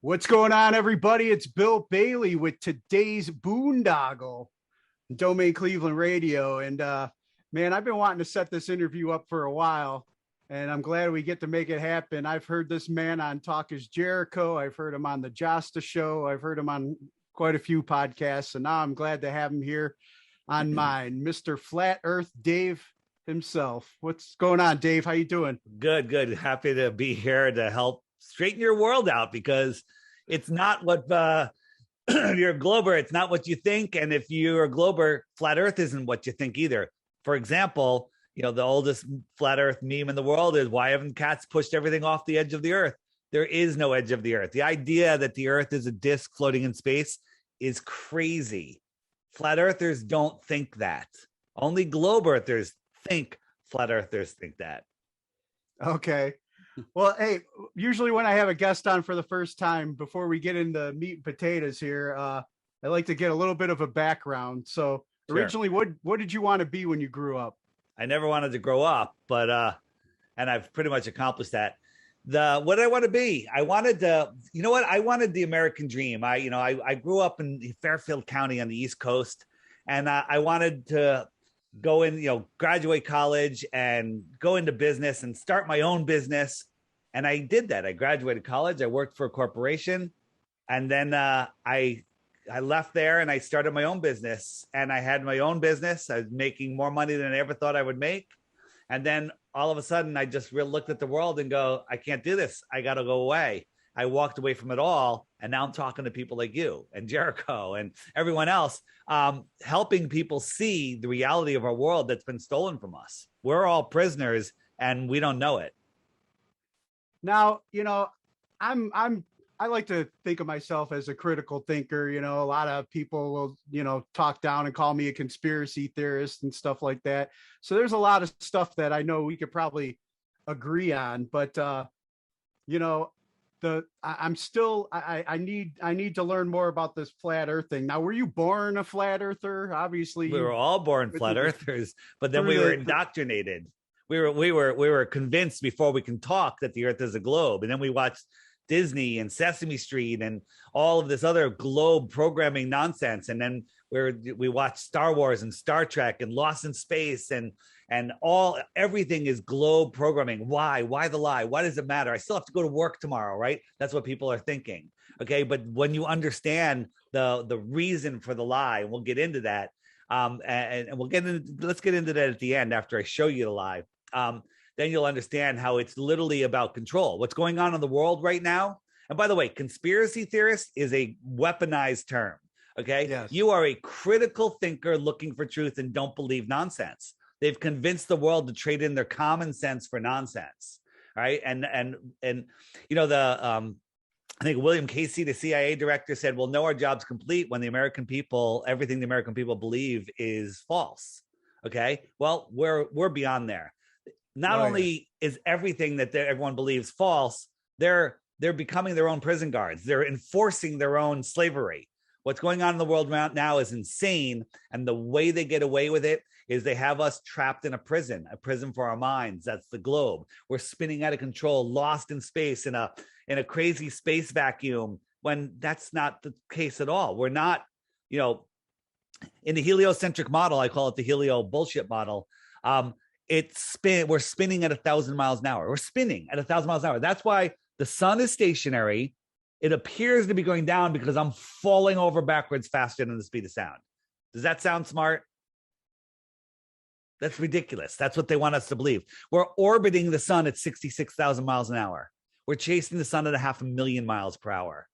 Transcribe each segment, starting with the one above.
What's going on, everybody? It's Bill Bailey with today's Boondoggle, Domain Cleveland Radio. And man, I've been wanting to set this interview up for a while, and I'm glad we get to make it happen. I've heard this man on Talk is Jericho. I've heard him on the Josta Show. I've heard him on quite a few podcasts, and now I'm glad to have him here on mine, Mr. Flat Earth Dave himself. What's going on, Dave? How you doing? Good. Happy to be here to help straighten your world out, because it's not what you're a glober. It's not what you think. And if you're a glober, flat earth isn't what you think either. For example, the oldest flat earth meme in the world is, why haven't cats pushed everything off the edge of the earth? There is no edge of the earth. The idea that the earth is a disc floating in space is crazy. Flat earthers don't think that. Only globe earthers think flat earthers think that. Okay. Well, hey, usually when I have a guest on for the first time, before we get into meat and potatoes here, I like to get a little bit of a background. So originally, what did you want to be when you grew up? I never wanted to grow up, but and I've pretty much accomplished that. What did I want to be? I wanted to, I wanted the American dream. I grew up in Fairfield County on the East Coast, and I wanted to go in, graduate college and go into business and start my own business. And I did that. I graduated college. I worked for a corporation. And then I left there and I started my own business. And I had my own business. I was making more money than I ever thought I would make. And then all of a sudden, I just looked at the world and go, I can't do this. I got to go away. I walked away from it all. And now I'm talking to people like you and Jericho and everyone else, helping people see the reality of our world that's been stolen from us. We're all prisoners and we don't know it. Now, I like to think of myself as a critical thinker. A lot of people will, talk down and call me a conspiracy theorist and stuff like that. So there's a lot of stuff that I know we could probably agree on, but, I need to learn more about this flat earth thing. Now, were you born a flat earther? Obviously, we were all born flat earthers, but then we were indoctrinated. We were convinced before we can talk that the earth is a globe. And then we watched Disney and Sesame Street and all of this other globe programming nonsense. And then we watched Star Wars and Star Trek and Lost in Space and everything is globe programming. Why the lie? Why does it matter? I still have to go to work tomorrow, right? That's what people are thinking. Okay. But when you understand the reason for the lie, and we'll get into that. And let's get into that at the end after I show you the lie. Then you'll understand how it's literally about control. What's going on in the world right now. And by the way, conspiracy theorist is a weaponized term. Okay. Yes. You are a critical thinker looking for truth and don't believe nonsense. They've convinced the world to trade in their common sense for nonsense. Right. And I think William Casey, the CIA director, said, we'll know our job's complete when everything the American people believe is false. Okay. Well, we're beyond there. Not only is everything that everyone believes false, they're becoming their own prison guards. They're enforcing their own slavery. What's going on in the world right now is insane. And the way they get away with it is they have us trapped in a prison for our minds. That's the globe. We're spinning out of control, lost in space in a crazy space vacuum, when that's not the case at all. We're not, in the heliocentric model, I call it the helio bullshit model. We're spinning at 1,000 miles an hour. We're spinning at 1,000 miles an hour. That's why the sun is stationary. It appears to be going down because I'm falling over backwards faster than the speed of sound. Does that sound smart? That's ridiculous. That's what they want us to believe. We're orbiting the sun at 66,000 miles an hour. We're chasing the sun at 500,000 miles per hour,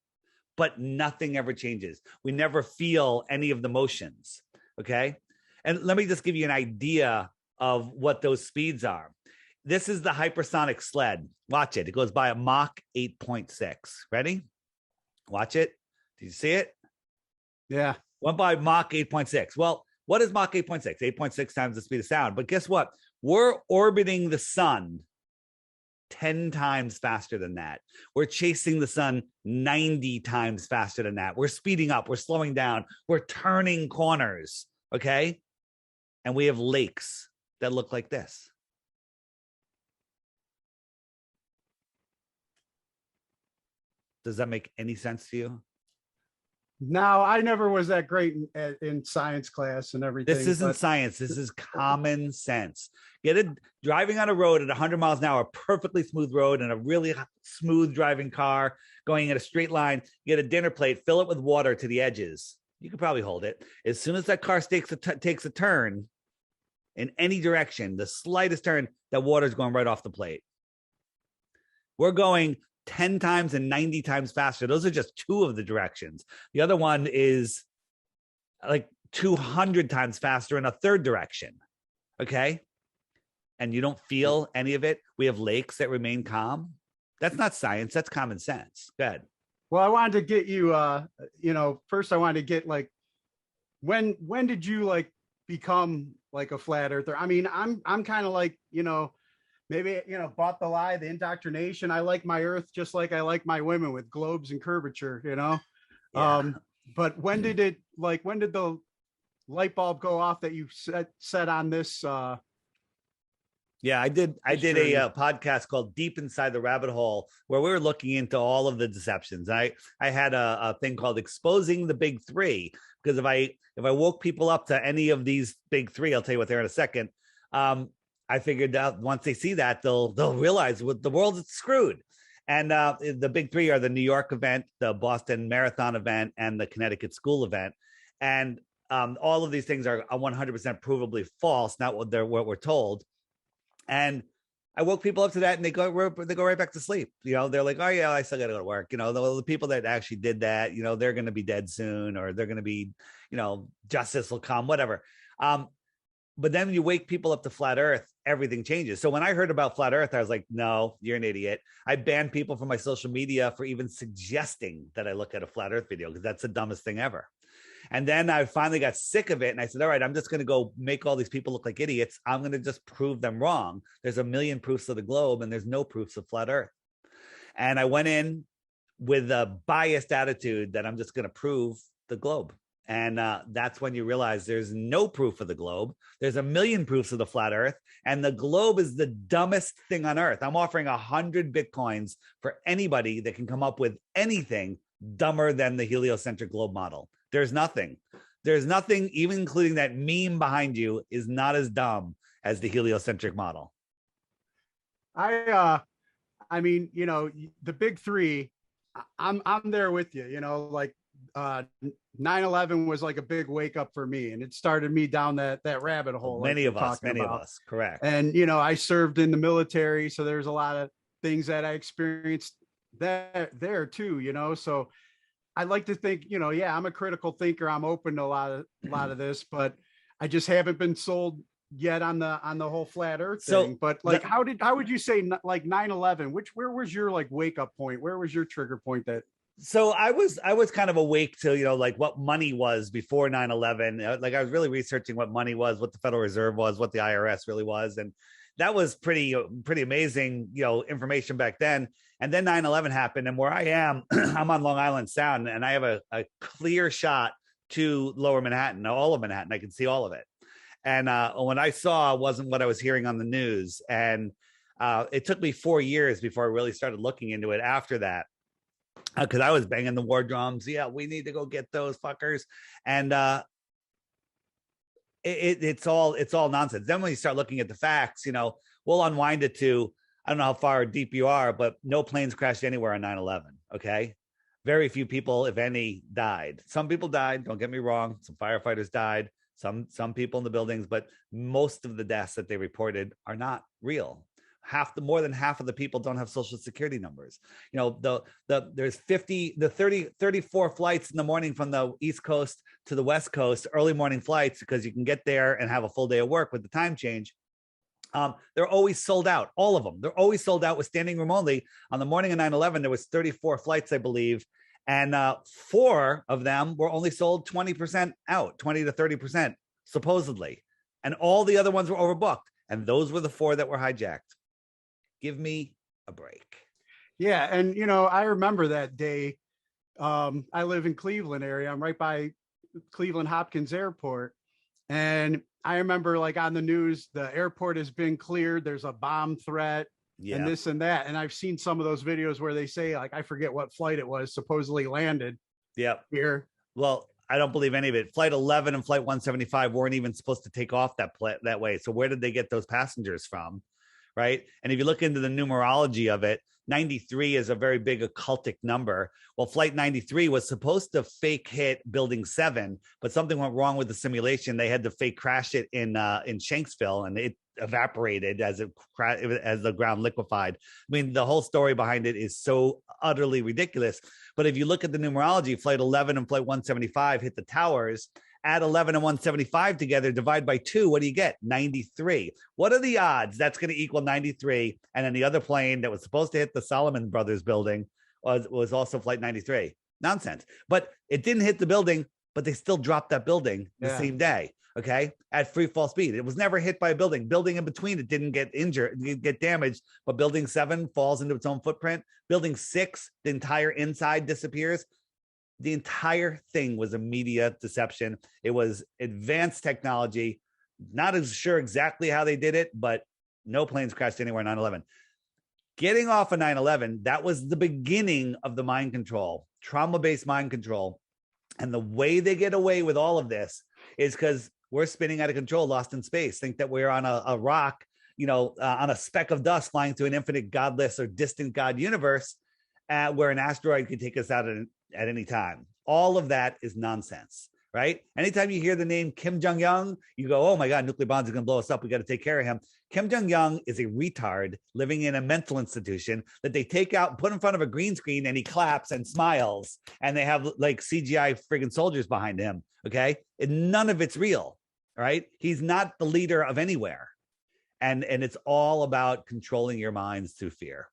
but nothing ever changes. We never feel any of the motions. Okay. And let me just give you an idea of what those speeds are. This is the hypersonic sled. Watch it. It goes by a Mach 8.6. Ready? Watch it. Did you see it? Yeah. Went by Mach 8.6. Well, what is Mach 8.6? 8.6 times the speed of sound. But guess what? We're orbiting the sun 10 times faster than that. We're chasing the sun 90 times faster than that. We're speeding up. We're slowing down. We're turning corners. Okay. And we have lakes that look like this. Does that make any sense to you? Now, I never was that great in science class and everything. This isn't science. This is common sense. Driving on a road at 100 miles an hour, perfectly smooth road, and a really smooth driving car going in a straight line. Get a dinner plate, fill it with water to the edges. You could probably hold it. As soon as that car takes a turn in any direction, the slightest turn, that water is going right off the plate. We're going 10 times and 90 times faster. Those are just two of the directions. The other one is like 200 times faster in a third direction. Okay. And you don't feel any of it. We have lakes that remain calm. That's not science. That's common sense. Good. Well, I wanted to get you, first I wanted to get like, when did you like become like a flat earther? I mean, I'm kind of like, maybe, bought the lie, the indoctrination. I like my earth just like I like my women, with globes and curvature, Yeah. But when did the light bulb go off that you set on this? Yeah, I did a podcast called Deep Inside the Rabbit Hole, where we were looking into all of the deceptions. I had a thing called Exposing the Big Three, because if I woke people up to any of these big three, I'll tell you what they're in a second. I figured out once they see that, they'll realize what the world is screwed. And the big three are the New York event, the Boston Marathon event, and the Connecticut school event. And all of these things are 100% provably false, not what we're told. And I woke people up to that, and they go right back to sleep. They're like, oh yeah, I still got to go to work. The people that actually did that, they're going to be dead soon, or they're going to be, justice will come, whatever. But then when you wake people up to flat earth, everything changes. So when I heard about flat earth, I was like, no, you're an idiot. I banned people from my social media for even suggesting that I look at a flat earth video, because that's the dumbest thing ever. And then I finally got sick of it. And I said, all right, I'm just going to go make all these people look like idiots. I'm going to just prove them wrong. There's a million proofs of the globe, and there's no proofs of flat earth. And I went in with a biased attitude that I'm just going to prove the globe. And that's when you realize there's no proof of the globe. There's a million proofs of the flat earth. And the globe is the dumbest thing on earth. I'm offering 100 Bitcoins for anybody that can come up with anything dumber than the heliocentric globe model. There's nothing, even including that meme behind you, is not as dumb as the heliocentric model. I mean, the big three, I'm there with you, like 9/11 was like a big wake up for me, and it started me down that rabbit hole. Many of us, correct. And, I served in the military, so there's a lot of things that I experienced there too, so I like to think, I'm a critical thinker. I'm open to a lot of this, but I just haven't been sold yet on the whole flat earth thing. But like, how would you say like 9/11, where was your like wake up point? Where was your trigger point that? So I was kind of awake to, like what money was before 9/11. Like I was really researching what money was, what the Federal Reserve was, what the IRS really was. And that was pretty amazing, information back then. And then 9/11 happened, and where I am, I'm on Long Island Sound, and I have a clear shot to Lower Manhattan, all of Manhattan. I can see all of it. And when I saw wasn't what I was hearing on the news. And it took me 4 years before I really started looking into it after that, because I was banging the war drums. Yeah, we need to go get those fuckers. And it's all nonsense. Then when you start looking at the facts, we'll unwind it to, I don't know how far deep you are, but no planes crashed anywhere on 9/11. Okay. Very few people, if any, died. Some people died. Don't get me wrong. Some firefighters died. Some people in the buildings, but most of the deaths that they reported are not real. More than half of the people don't have social security numbers. There's 34 flights in the morning from the East Coast to the West Coast, early morning flights, because you can get there and have a full day of work with the time change. They're always sold out. All of them. They're always sold out with standing room only. On the morning of 9/11, there was 34 flights, I believe. And 4 of them were only sold 20% out, 20 to 30%, supposedly. And all the other ones were overbooked. And those were the 4 that were hijacked. Give me a break. Yeah. And, I remember that day. I live in Cleveland area. I'm right by Cleveland Hopkins Airport. And I remember like on the news, the airport has been cleared. There's a bomb threat. and this and that. And I've seen some of those videos where they say, like, I forget what flight it was, supposedly landed here. Well, I don't believe any of it. Flight 11 and Flight 175 weren't even supposed to take off that way. So where did they get those passengers from? Right. And if you look into the numerology of it, 93 is a very big occultic number. Well, Flight 93 was supposed to fake hit Building 7, but something went wrong with the simulation. They had to fake crash it in Shanksville, and it evaporated as the ground liquefied. I mean, the whole story behind it is so utterly ridiculous. But if you look at the numerology, Flight 11 and Flight 175 hit the towers. Add 11 and 175 together, divide by 2. What do you get? 93. What are the odds that's going to equal 93? And then the other plane that was supposed to hit the Solomon Brothers building was also Flight 93. Nonsense. But it didn't hit the building, but they still dropped that building the same day. Okay. At free fall speed. It was never hit by a building. Building in between it didn't get injured, didn't get damaged, but Building 7 falls into its own footprint. Building 6, the entire inside disappears. The entire thing was a media deception. It was advanced technology. Not as sure exactly how they did it, but no planes crashed anywhere 9/11. Getting off of 9/11, that was the beginning of the mind control, trauma-based mind control. And the way they get away with all of this is because we're spinning out of control, lost in space. Think that we're on a rock, on a speck of dust flying through an infinite, godless, or distant God universe, where an asteroid could take us out at any time. All of that is nonsense, right? Anytime you hear the name Kim Jong-un, you go, oh my God, nuclear bombs are going to blow us up. We got to take care of him. Kim Jong-un is a retard living in a mental institution that they take out and put in front of a green screen, and he claps and smiles, and they have like CGI friggin' soldiers behind him. Okay. And none of it's real, right? He's not the leader of anywhere. And it's all about controlling your minds through fear.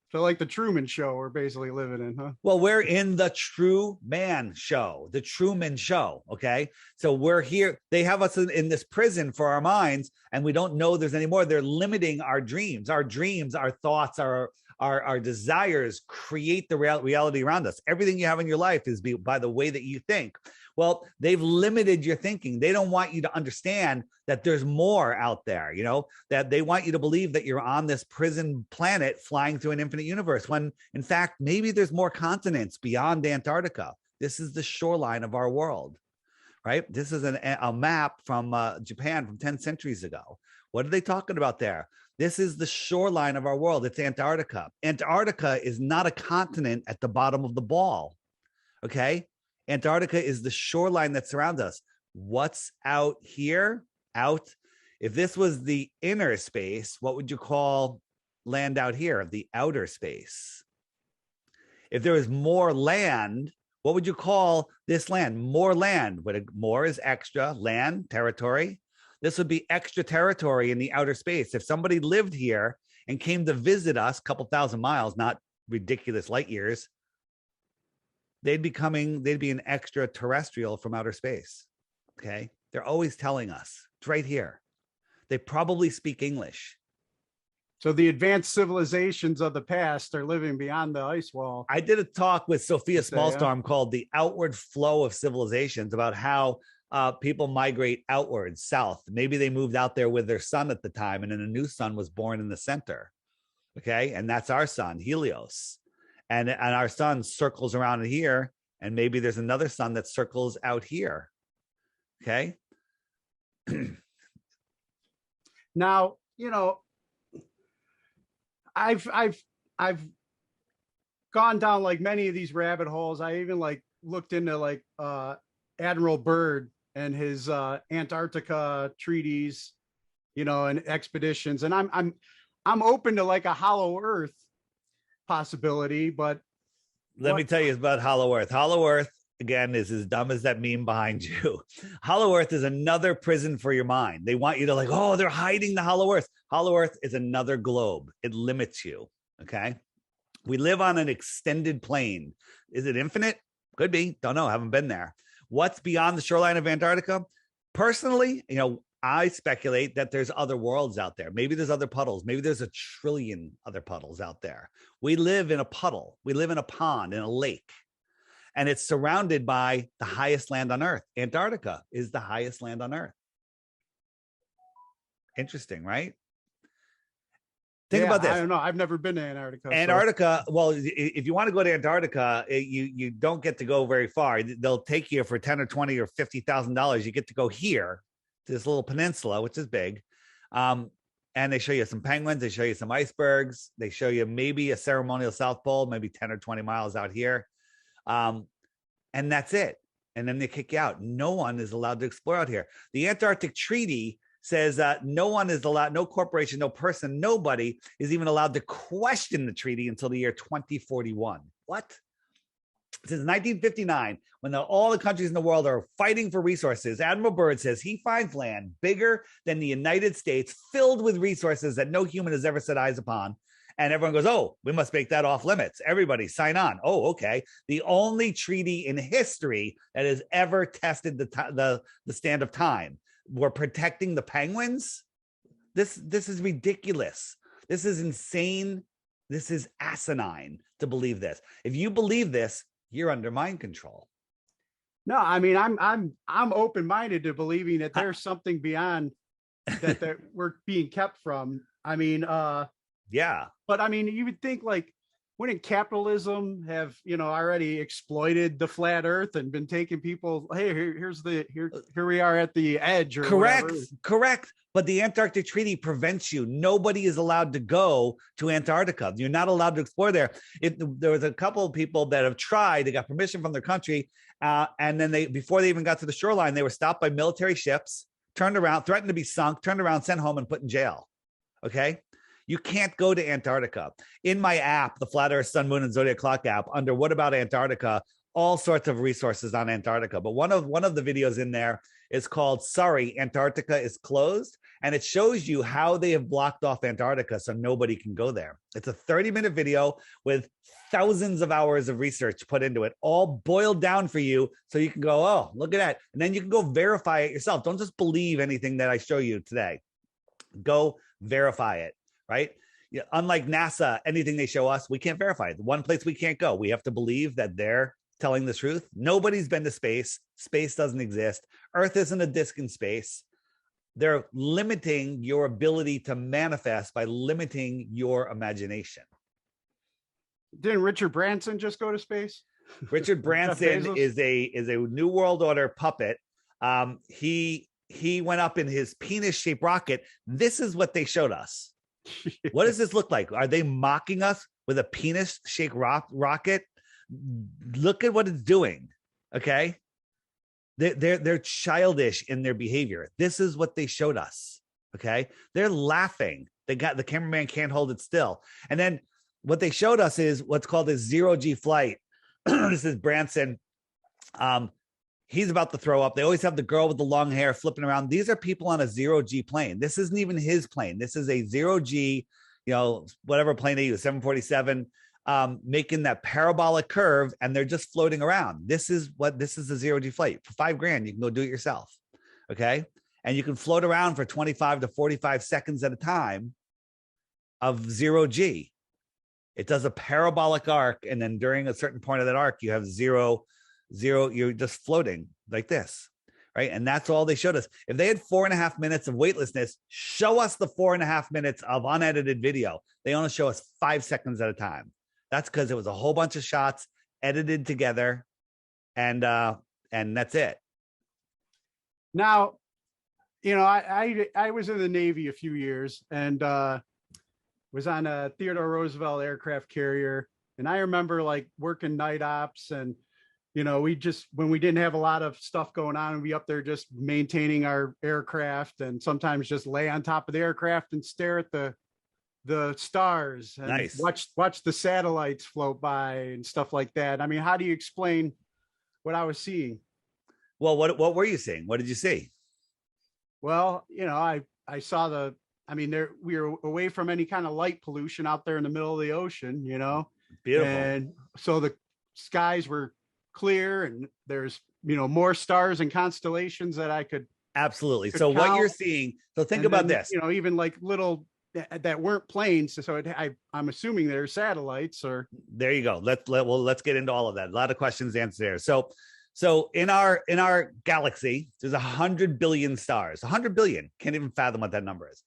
So like the Truman Show we're basically living in, huh? Well, we're in the Truman Show, the Truman Show, okay? So we're here. They have us in this prison for our minds, and we don't know there's any more. They're limiting our dreams, our thoughts, our desires create the reality around us. Everything you have in your life is by the way that you think. Well, they've limited your thinking. They don't want you to understand that there's more out there, that they want you to believe that you're on this prison planet flying through an infinite universe, when in fact, maybe there's more continents beyond Antarctica. This is the shoreline of our world, right? This is a map from Japan from 10 centuries ago. What are they talking about there? This is the shoreline of our world. It's Antarctica. Antarctica is not a continent at the bottom of the ball, okay? Antarctica is the shoreline that surrounds us. What's out here? If this was the inner space, what would you call land out here? The outer space. If there was more land, what would you call this land? More land. More is extra, land, territory. This would be extra territory in the outer space. If somebody lived here and came to visit us, a couple thousand miles, not ridiculous light years, they'd be an extraterrestrial from outer space. Okay. They're always telling us it's right here. They probably speak English. So the advanced civilizations of the past are living beyond the ice wall. I did a talk with Sophia Smallstorm called The Outward Flow of Civilizations, about how people migrate outwards, south. Maybe they moved out there with their sun at the time, and then a new sun was born in the center. Okay. And that's our sun, Helios. And our sun circles around here, and maybe there's another sun that circles out here. Okay. Now, I've gone down like many of these rabbit holes. I even looked into Admiral Byrd and his Antarctica treaties, and expeditions. And I'm open to like a hollow earth possibility, but let me tell you about Hollow Earth. Hollow Earth, again, is as dumb as that meme behind you. Hollow Earth is another prison for your mind. They want you to they're hiding the Hollow Earth. Hollow Earth is another globe. It limits you. Okay. We live on an extended plane. Is it infinite? Could be. Don't know. Haven't been there. What's beyond the shoreline of Antarctica? Personally, I speculate that there's other worlds out there. Maybe there's other puddles. Maybe there's 1 trillion other puddles out there. We live in a puddle. We live in a pond, in a lake. And it's surrounded by the highest land on Earth. Antarctica is the highest land on Earth. Interesting, right? Think about this. I don't know. I've never been to Antarctica. Antarctica. So. Well, if you want to go to Antarctica, you don't get to go very far. They'll take you for $10 or $20 or $50,000. You get to go here to this little peninsula, which is big. And they show you some penguins. They show you some icebergs. They show you maybe a ceremonial South Pole, maybe 10 or 20 miles out here. And that's it. And then they kick you out. No one is allowed to explore out here. The Antarctic Treaty says no one is allowed, no corporation, no person, nobody is even allowed to question the treaty until the year 2041. What? Since 1959, when all the countries in the world are fighting for resources, Admiral Byrd says he finds land bigger than the United States, filled with resources that no human has ever set eyes upon. And everyone goes, oh, we must make that off limits. Everybody sign on. Oh, okay. The only treaty in history that has ever tested the stand of time. We're protecting the penguins. This is ridiculous. This is insane. This is asinine to believe this. If you believe this, you're under mind control. No, I mean, I'm open-minded to believing that there's something beyond that we're being kept from. I mean, yeah. But I mean, you would think, like, wouldn't capitalism have, already exploited the flat earth and been taking people, hey, here we are at the edge, or correct. But the Antarctic Treaty prevents you. Nobody is allowed to go to Antarctica. You're not allowed to explore there. There was a couple of people that have tried, they got permission from their country. And then before they even got to the shoreline, they were stopped by military ships, turned around, threatened to be sunk, turned around, sent home and put in jail. Okay. You can't go to Antarctica. In my app, the Flat Earth, Sun, Moon, and Zodiac Clock app, under What About Antarctica, all sorts of resources on Antarctica. But one of the videos in there is called Sorry, Antarctica is Closed. And it shows you how they have blocked off Antarctica so nobody can go there. It's a 30-minute video with thousands of hours of research put into it, all boiled down for you so you can go, oh, look at that. And then you can go verify it yourself. Don't just believe anything that I show you today. Go verify it. Right? Yeah, unlike NASA, anything they show us, we can't verify it. The one place we can't go. We have to believe that they're telling the truth. Nobody's been to space. Space doesn't exist. Earth isn't a disk in space. They're limiting your ability to manifest by limiting your imagination. Didn't Richard Branson just go to space? Richard Branson is a New World Order puppet. He went up in his penis-shaped rocket. This is what they showed us. What does this look like? Are they mocking us with a penis-shaped rocket? Look at what it's doing. Okay, they're childish in their behavior. This is what they showed us. Okay, they're laughing. The cameraman can't hold it still. And then what they showed us is what's called a zero-G flight. This is Branson. He's about to throw up. They always have the girl with the long hair flipping around. These are people on a zero-G plane. This isn't even his plane. This is a zero-G, whatever plane they use, 747, making that parabolic curve, and they're just floating around. This is a zero-G flight. For $5,000, you can go do it yourself. Okay. And you can float around for 25 to 45 seconds at a time of zero-G. It does a parabolic arc. And then during a certain point of that arc, you have zero, you're just floating like this, right? And that's all they showed us. If they had 4.5 minutes of weightlessness, show us the 4.5 minutes of unedited video. They only show us 5 seconds at a time. That's because it was a whole bunch of shots edited together, and that's it. Now, I was in the Navy a few years, and was on a Theodore Roosevelt aircraft carrier, and I remember like working night ops, and when we didn't have a lot of stuff going on, we'd be up there just maintaining our aircraft, and sometimes just lay on top of the aircraft and stare at the stars and nice. watch the satellites float by and stuff like that. I mean, how do you explain what I was seeing? Well, what were you seeing? What did you see? Well, I saw we were away from any kind of light pollution out there in the middle of the ocean, Beautiful. And so the skies were clear, and there's more stars and constellations that I could absolutely could so count. What you're seeing, so think about this, even like little that weren't planes, so I'm assuming they're satellites. Or there you go. Let's get into all of that. A lot of questions answered there. So in our galaxy, there's 100 billion stars. 100 billion, can't even fathom what that number is.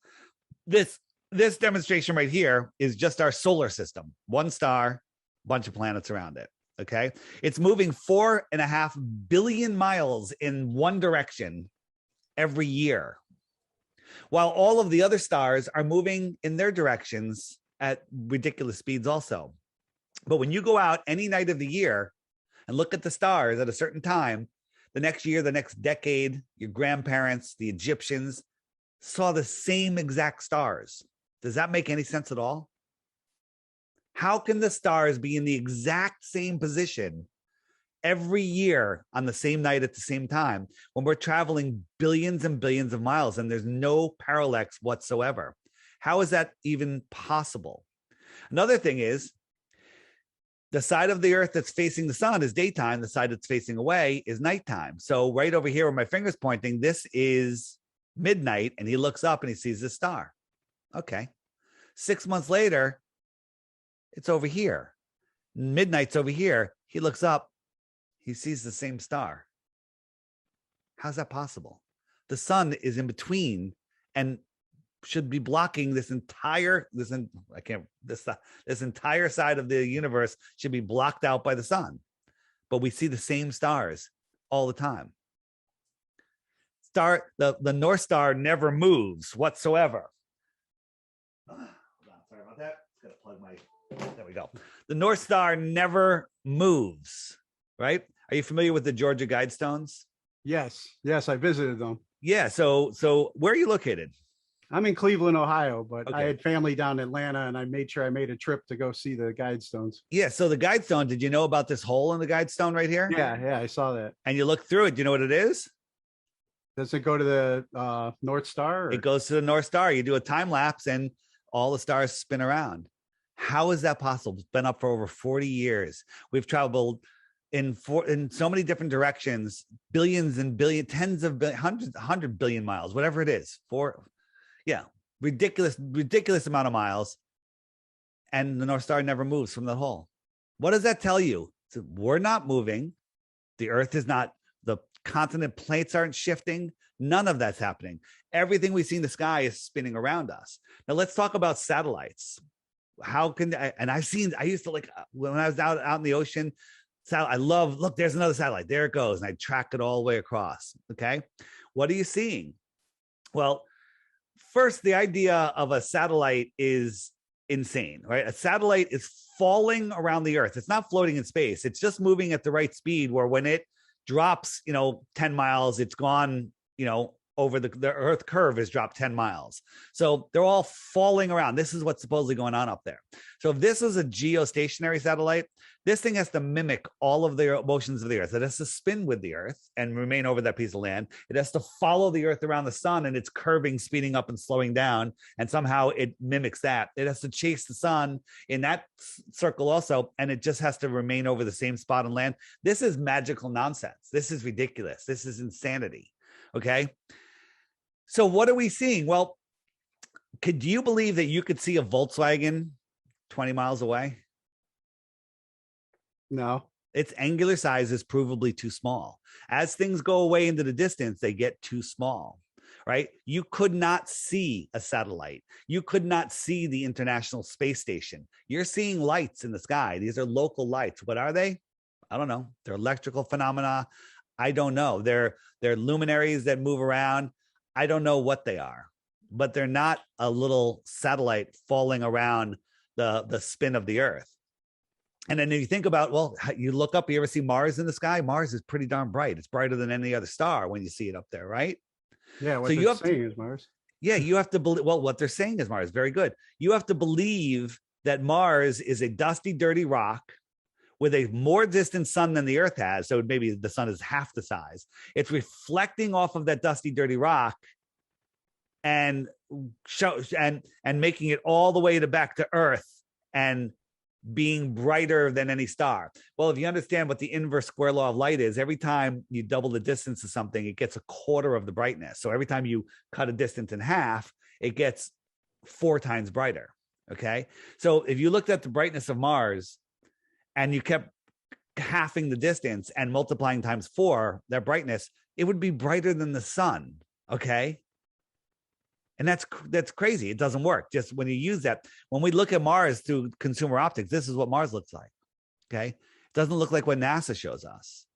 This This demonstration right here is just our solar system. One star, bunch of planets around it. Okay. It's moving 4.5 billion miles in one direction every year, while all of the other stars are moving in their directions at ridiculous speeds also. But when you go out any night of the year and look at the stars at a certain time, the next year, the next decade, your grandparents, the Egyptians saw the same exact stars. Does that make any sense at all? How can the stars be in the exact same position every year on the same night at the same time when we're traveling billions and billions of miles and there's no parallax whatsoever? How is that even possible? Another thing is, the side of the earth that's facing the sun is daytime. The side that's facing away is nighttime. So right over here where my finger's pointing, this is midnight, and he looks up and he sees the star. Okay. 6 months later, it's over here. Midnight's over here. He looks up. He sees the same star. How's that possible? The sun is in between and should be blocking this entire side of the universe should be blocked out by the sun. But we see the same stars all the time. The North Star never moves whatsoever. Sorry about that. Just gotta plug my. There we go. The North Star never moves. Right? Are you familiar with the Georgia Guidestones? Yes, I visited them. Yeah. So where are you located? I'm in Cleveland, Ohio, but Okay. I had family down in Atlanta, and I made sure I made a trip to go see the Guidestones. Yeah. So the Guidestone. Did you know about this hole in the Guidestone right here? Yeah, I saw that. And you look through it. Do you know what it is? Does it go to the North Star? Or? It goes to the North Star. You do a time lapse, and all the stars spin around. How is that possible? It's been up for over 40 years. We've traveled in so many different directions, billions and billions, tens of billions, hundreds, 100 billion miles, whatever it is. Ridiculous amount of miles. And the North Star never moves from that hole. What does that tell you? So we're not moving. The Earth is not, the continent plates aren't shifting. None of that's happening. Everything we see in the sky is spinning around us. Now let's talk about satellites. How can, and I used to, like, when I was out in the ocean, look, there's another satellite. There it goes. And I track it all the way across. Okay. What are you seeing? Well, first, the idea of a satellite is insane, right? A satellite is falling around the Earth. It's not floating in space. It's just moving at the right speed where when it drops, 10 miles, it's gone, over the Earth curve has dropped 10 miles. So they're all falling around. This is what's supposedly going on up there. So if this is a geostationary satellite, this thing has to mimic all of the motions of the Earth. It has to spin with the Earth and remain over that piece of land. It has to follow the Earth around the sun, and it's curving, speeding up and slowing down. And somehow it mimics that. It has to chase the sun in that circle also. And it just has to remain over the same spot on land. This is magical nonsense. This is ridiculous. This is insanity. Okay. So what are we seeing? Well, could you believe that you could see a Volkswagen 20 miles away? No. Its angular size is provably too small. As things go away into the distance, they get too small, right? You could not see a satellite. You could not see the International Space Station. You're seeing lights in the sky. These are local lights. What are they? I don't know. They're electrical phenomena. I don't know. They're luminaries that move around. I don't know what they are, but they're not a little satellite falling around the spin of the Earth. And then if you think about, well, you look up, you ever see Mars in the sky? Mars is pretty darn bright. It's brighter than any other star when you see it up there, right? Yeah, what they're saying is Mars. Yeah, you have to believe, well, what they're saying is Mars. Very good. You have to believe that Mars is a dusty, dirty rock with a more distant sun than the Earth has. So maybe the sun is half the size. It's reflecting off of that dusty, dirty rock and making it all the way back to Earth and being brighter than any star. Well, if you understand what the inverse square law of light is, every time you double the distance of something, it gets a quarter of the brightness. So every time you cut a distance in half, it gets 4 times brighter. Okay. So if you looked at the brightness of Mars and you kept halving the distance and multiplying times 4, that brightness, it would be brighter than the sun. Okay. And that's crazy. It doesn't work. Just when you use that, when we look at Mars through consumer optics, this is what Mars looks like. Okay. It doesn't look like what NASA shows us.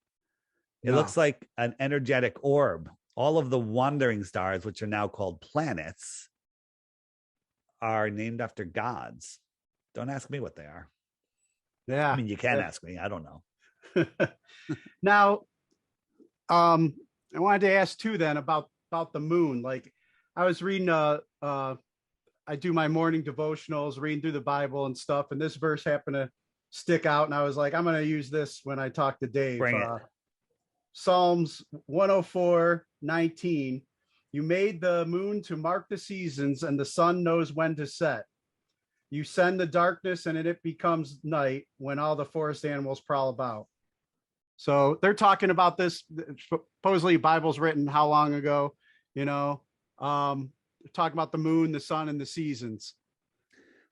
It looks like an energetic orb. All of the wandering stars, which are now called planets, are named after gods. Don't ask me what they are. Yeah. I mean, you can ask me. I don't know. Now, I wanted to ask too then about the moon. Like, I was reading I do my morning devotionals, reading through the Bible and stuff, and this verse happened to stick out, and I was like, I'm going to use this when I talk to Dave. Bring it. Psalms 104:19. You made the moon to mark the seasons, and the sun knows when to set. You send the darkness, and it becomes night when all the forest animals prowl about. So they're talking about this. Supposedly, Bible's written how long ago? Talking about the moon, the sun, and the seasons.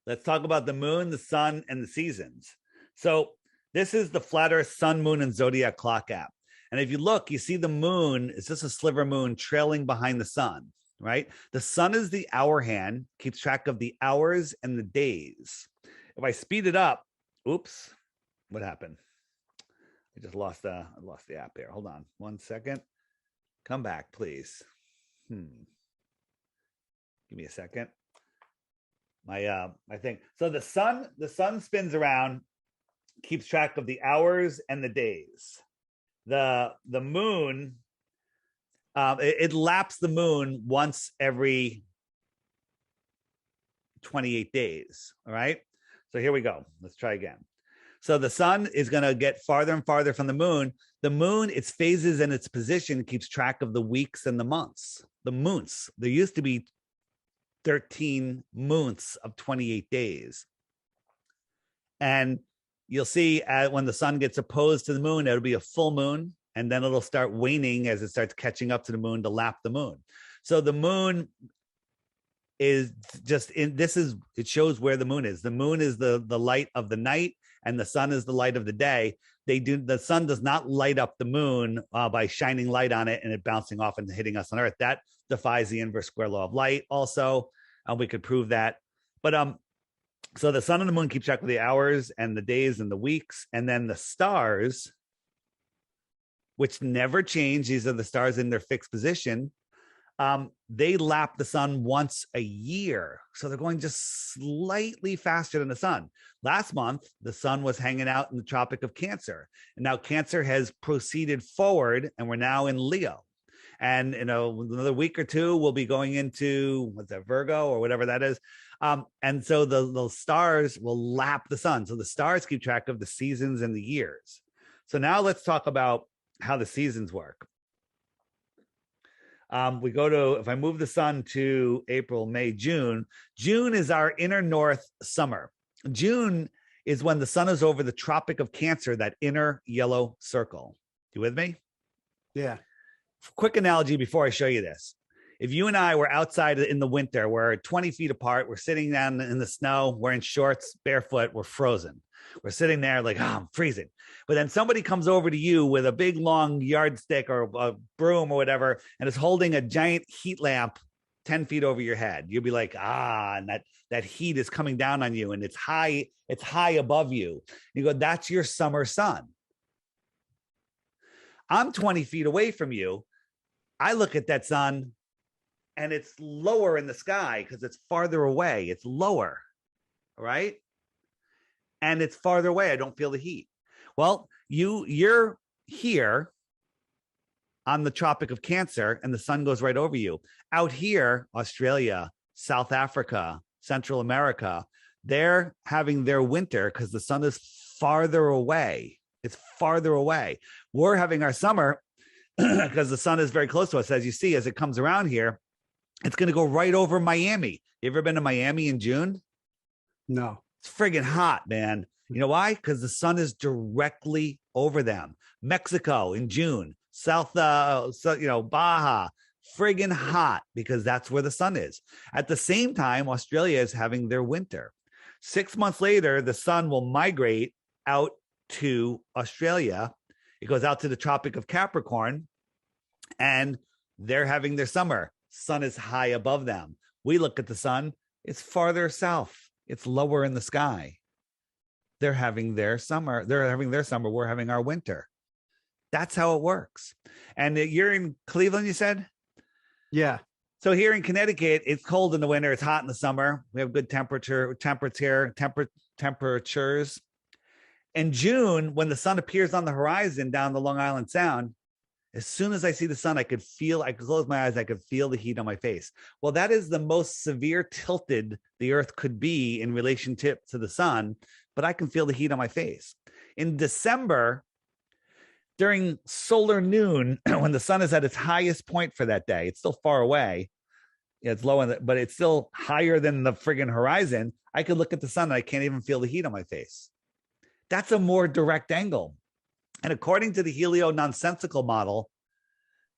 Let's talk about the moon, the sun, and the seasons. So this is the Flat Earth Sun, Moon, and Zodiac Clock app. And if you look, you see the moon is just a sliver moon trailing behind the sun, right? The sun is the hour hand, keeps track of the hours and the days. If I speed it up, oops, what happened? I just lost the app here. Hold on 1 second. Come back, please. Give me a second. My thing. So the sun spins around, keeps track of the hours and the days. The moon, it laps the moon once every 28 days. All right. So here we go. Let's try again. So the sun is going to get farther and farther from the moon. The moon, its phases and its position keeps track of the weeks and the months. The moons. There used to be 13 months of 28 days. And you'll see when the sun gets opposed to the moon, it'll be a full moon, and then it'll start waning as it starts catching up to the moon to lap the moon. So the moon is just it shows where the moon is. The moon is the light of the night, and the sun is the light of the day. The sun does not light up the moon by shining light on it and it bouncing off and hitting us on Earth. That defies the inverse square law of light also. We could prove that. But so the sun and the moon keep track of the hours and the days and the weeks. And then the stars, which never change, these are the stars in their fixed position, they lap the sun once a year. So they're going just slightly faster than the sun. Last month, the sun was hanging out in the Tropic of Cancer. And now Cancer has proceeded forward, and we're now in Leo. And, another week or two, we'll be going into, Virgo or whatever that is. And so the stars will lap the sun. So the stars keep track of the seasons and the years. So now let's talk about how the seasons work. If I move the sun to April, May, June is our inner north summer. June is when the sun is over the Tropic of Cancer, that inner yellow circle. You with me? Yeah. Quick analogy before I show you this. If you and I were outside in the winter, we're 20 feet apart, we're sitting down in the snow, wearing shorts, barefoot, we're frozen. We're sitting there like, I'm freezing. But then somebody comes over to you with a big, long yardstick or a broom or whatever, and is holding a giant heat lamp 10 feet over your head. You'll be like, and that heat is coming down on you, and it's high above you. You go, that's your summer sun. I'm 20 feet away from you. I look at that sun, and it's lower in the sky because it's farther away. It's lower, right? And it's farther away. I don't feel the heat. Well, you're here on the Tropic of Cancer, and the sun goes right over you. Out here, Australia, South Africa, Central America, they're having their winter because the sun is farther away. It's farther away. We're having our summer because the sun is very close to us. As you see, as it comes around here, it's going to go right over Miami. You ever been to Miami in June? No. It's friggin' hot, man. You know why? Because the sun is directly over them. Mexico in June, Baja, friggin' hot because that's where the sun is. At the same time, Australia is having their winter. 6 months later, the sun will migrate out to Australia. It goes out to the Tropic of Capricorn, and they're having their summer. Sun is high above them. We look at the sun, it's farther south, it's lower in the sky. They're having their summer, we're having our winter. That's how it works. And you're in Cleveland, you said? Yeah. So here in Connecticut, it's cold in the winter, it's hot in the summer. We have good temperatures. In June, when the sun appears on the horizon down the Long Island Sound, as soon as I see the sun, I could close my eyes, I could feel the heat on my face. Well, that is the most severe tilted the earth could be in relationship to the sun, but I can feel the heat on my face. In December, during solar noon, when the sun is at its highest point for that day, it's still far away. It's low, but it's still higher than the friggin' horizon. I could look at the sun and I can't even feel the heat on my face. That's a more direct angle. And according to the helio-nonsensical model,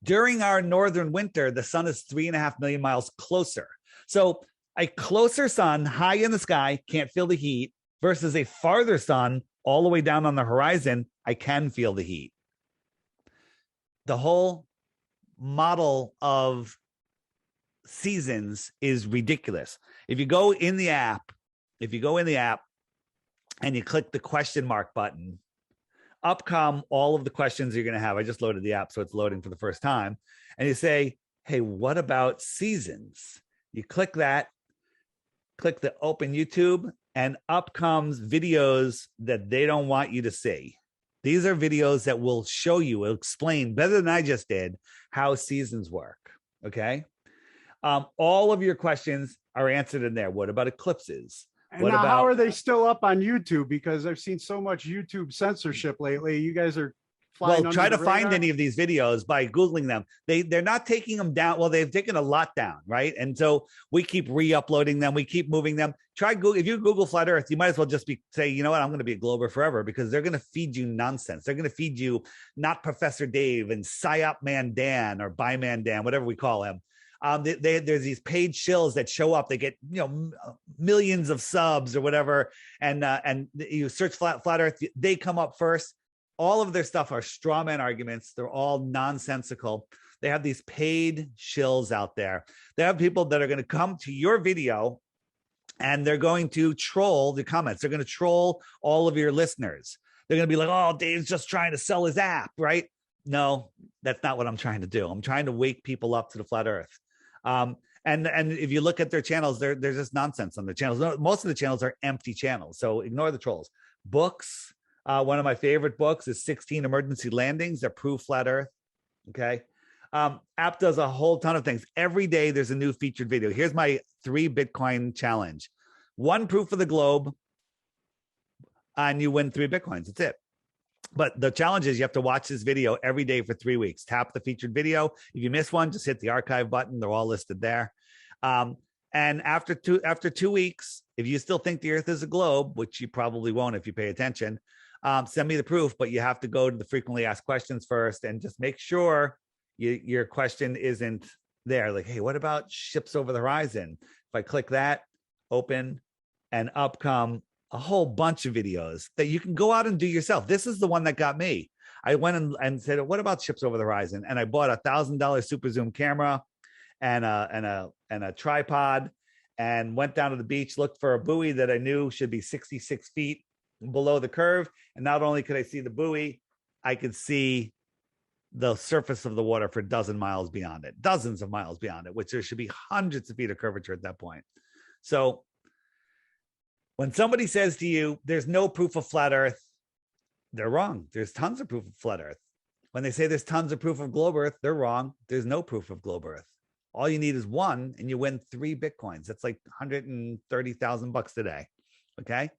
during our northern winter, the sun is 3.5 million miles closer. So a closer sun high in the sky, can't feel the heat, versus a farther sun all the way down on the horizon, I can feel the heat. The whole model of seasons is ridiculous. If you go in the app and you click the question mark button, up come all of the questions you're going to have. I just loaded the app, so it's loading for the first time. And you say, hey, what about seasons? You click that, click the open YouTube, and up comes videos that they don't want you to see. These are videos that will show you, will explain better than I just did, how seasons work. Okay. All of your questions are answered in there. What about eclipses? And now, how are they still up on YouTube? Because I've seen so much YouTube censorship lately. You guys are flying. Well, try to find any of these videos by Googling them. They're not taking them down. Well, they've taken a lot down, right? And so we keep re-uploading them. We keep moving them. Try Google. If you Google flat Earth, you might as well just say, you know what, I'm going to be a glober forever, because they're going to feed you nonsense. They're going to feed you not Professor Dave and Psyop Man Dan or By Man Dan, whatever we call him. There's these paid shills that show up. They get millions of subs or whatever, and you search flat Earth. They come up first. All of their stuff are straw man arguments. They're all nonsensical. They have these paid shills out there. They have people that are going to come to your video and they're going to troll the comments. They're going to troll all of your listeners. They're going to be like, oh, Dave's just trying to sell his app, right? No, that's not what I'm trying to do. I'm trying to wake people up to the flat Earth. And if you look at their channels, there's just nonsense on the channels. Most of the channels are empty channels, so ignore the trolls. Books. One of my favorite books is 16 Emergency Landings That Prove Flat Earth. Okay. App does a whole ton of things. Every day there's a new featured video. Here's my 3 Bitcoin challenge. 1 proof of the globe, and you win 3 Bitcoins. That's it. But the challenge is you have to watch this video every day for 3 weeks. Tap the featured video. If you miss one, just hit the archive button. They're all listed there. And after 2 weeks, if you still think the Earth is a globe, which you probably won't if you pay attention, send me the proof. But you have to go to the frequently asked questions first and just make sure your question isn't there. Like, hey, what about ships over the horizon? If I click that, open, and up come a whole bunch of videos that you can go out and do yourself. This is the one that got me. I went and said, what about ships over the horizon? And I bought $1,000 super zoom camera and a tripod, and went down to the beach, looked for a buoy that I knew should be 66 feet below the curve. And not only could I see the buoy, I could see the surface of the water for dozens of miles beyond it, which there should be hundreds of feet of curvature at that point. So when somebody says to you, there's no proof of flat Earth, they're wrong. There's tons of proof of flat Earth. When they say there's tons of proof of globe Earth, they're wrong. There's no proof of globe Earth. All you need is 1, and you win 3 Bitcoins. That's like $130,000 today. Okay.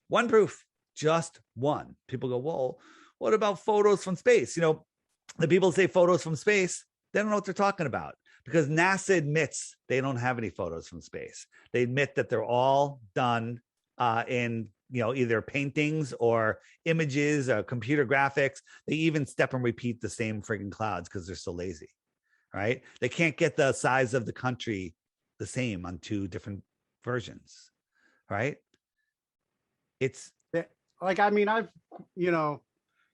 1 proof, just 1. People go, well, what about photos from space? The people say photos from space, they don't know what they're talking about, because NASA admits they don't have any photos from space. They admit that they're all done in either paintings or images or computer graphics. They even step and repeat the same friggin' clouds because they're so lazy, right? They can't get the size of the country the same on 2 different versions, right? It's like, I mean, I've,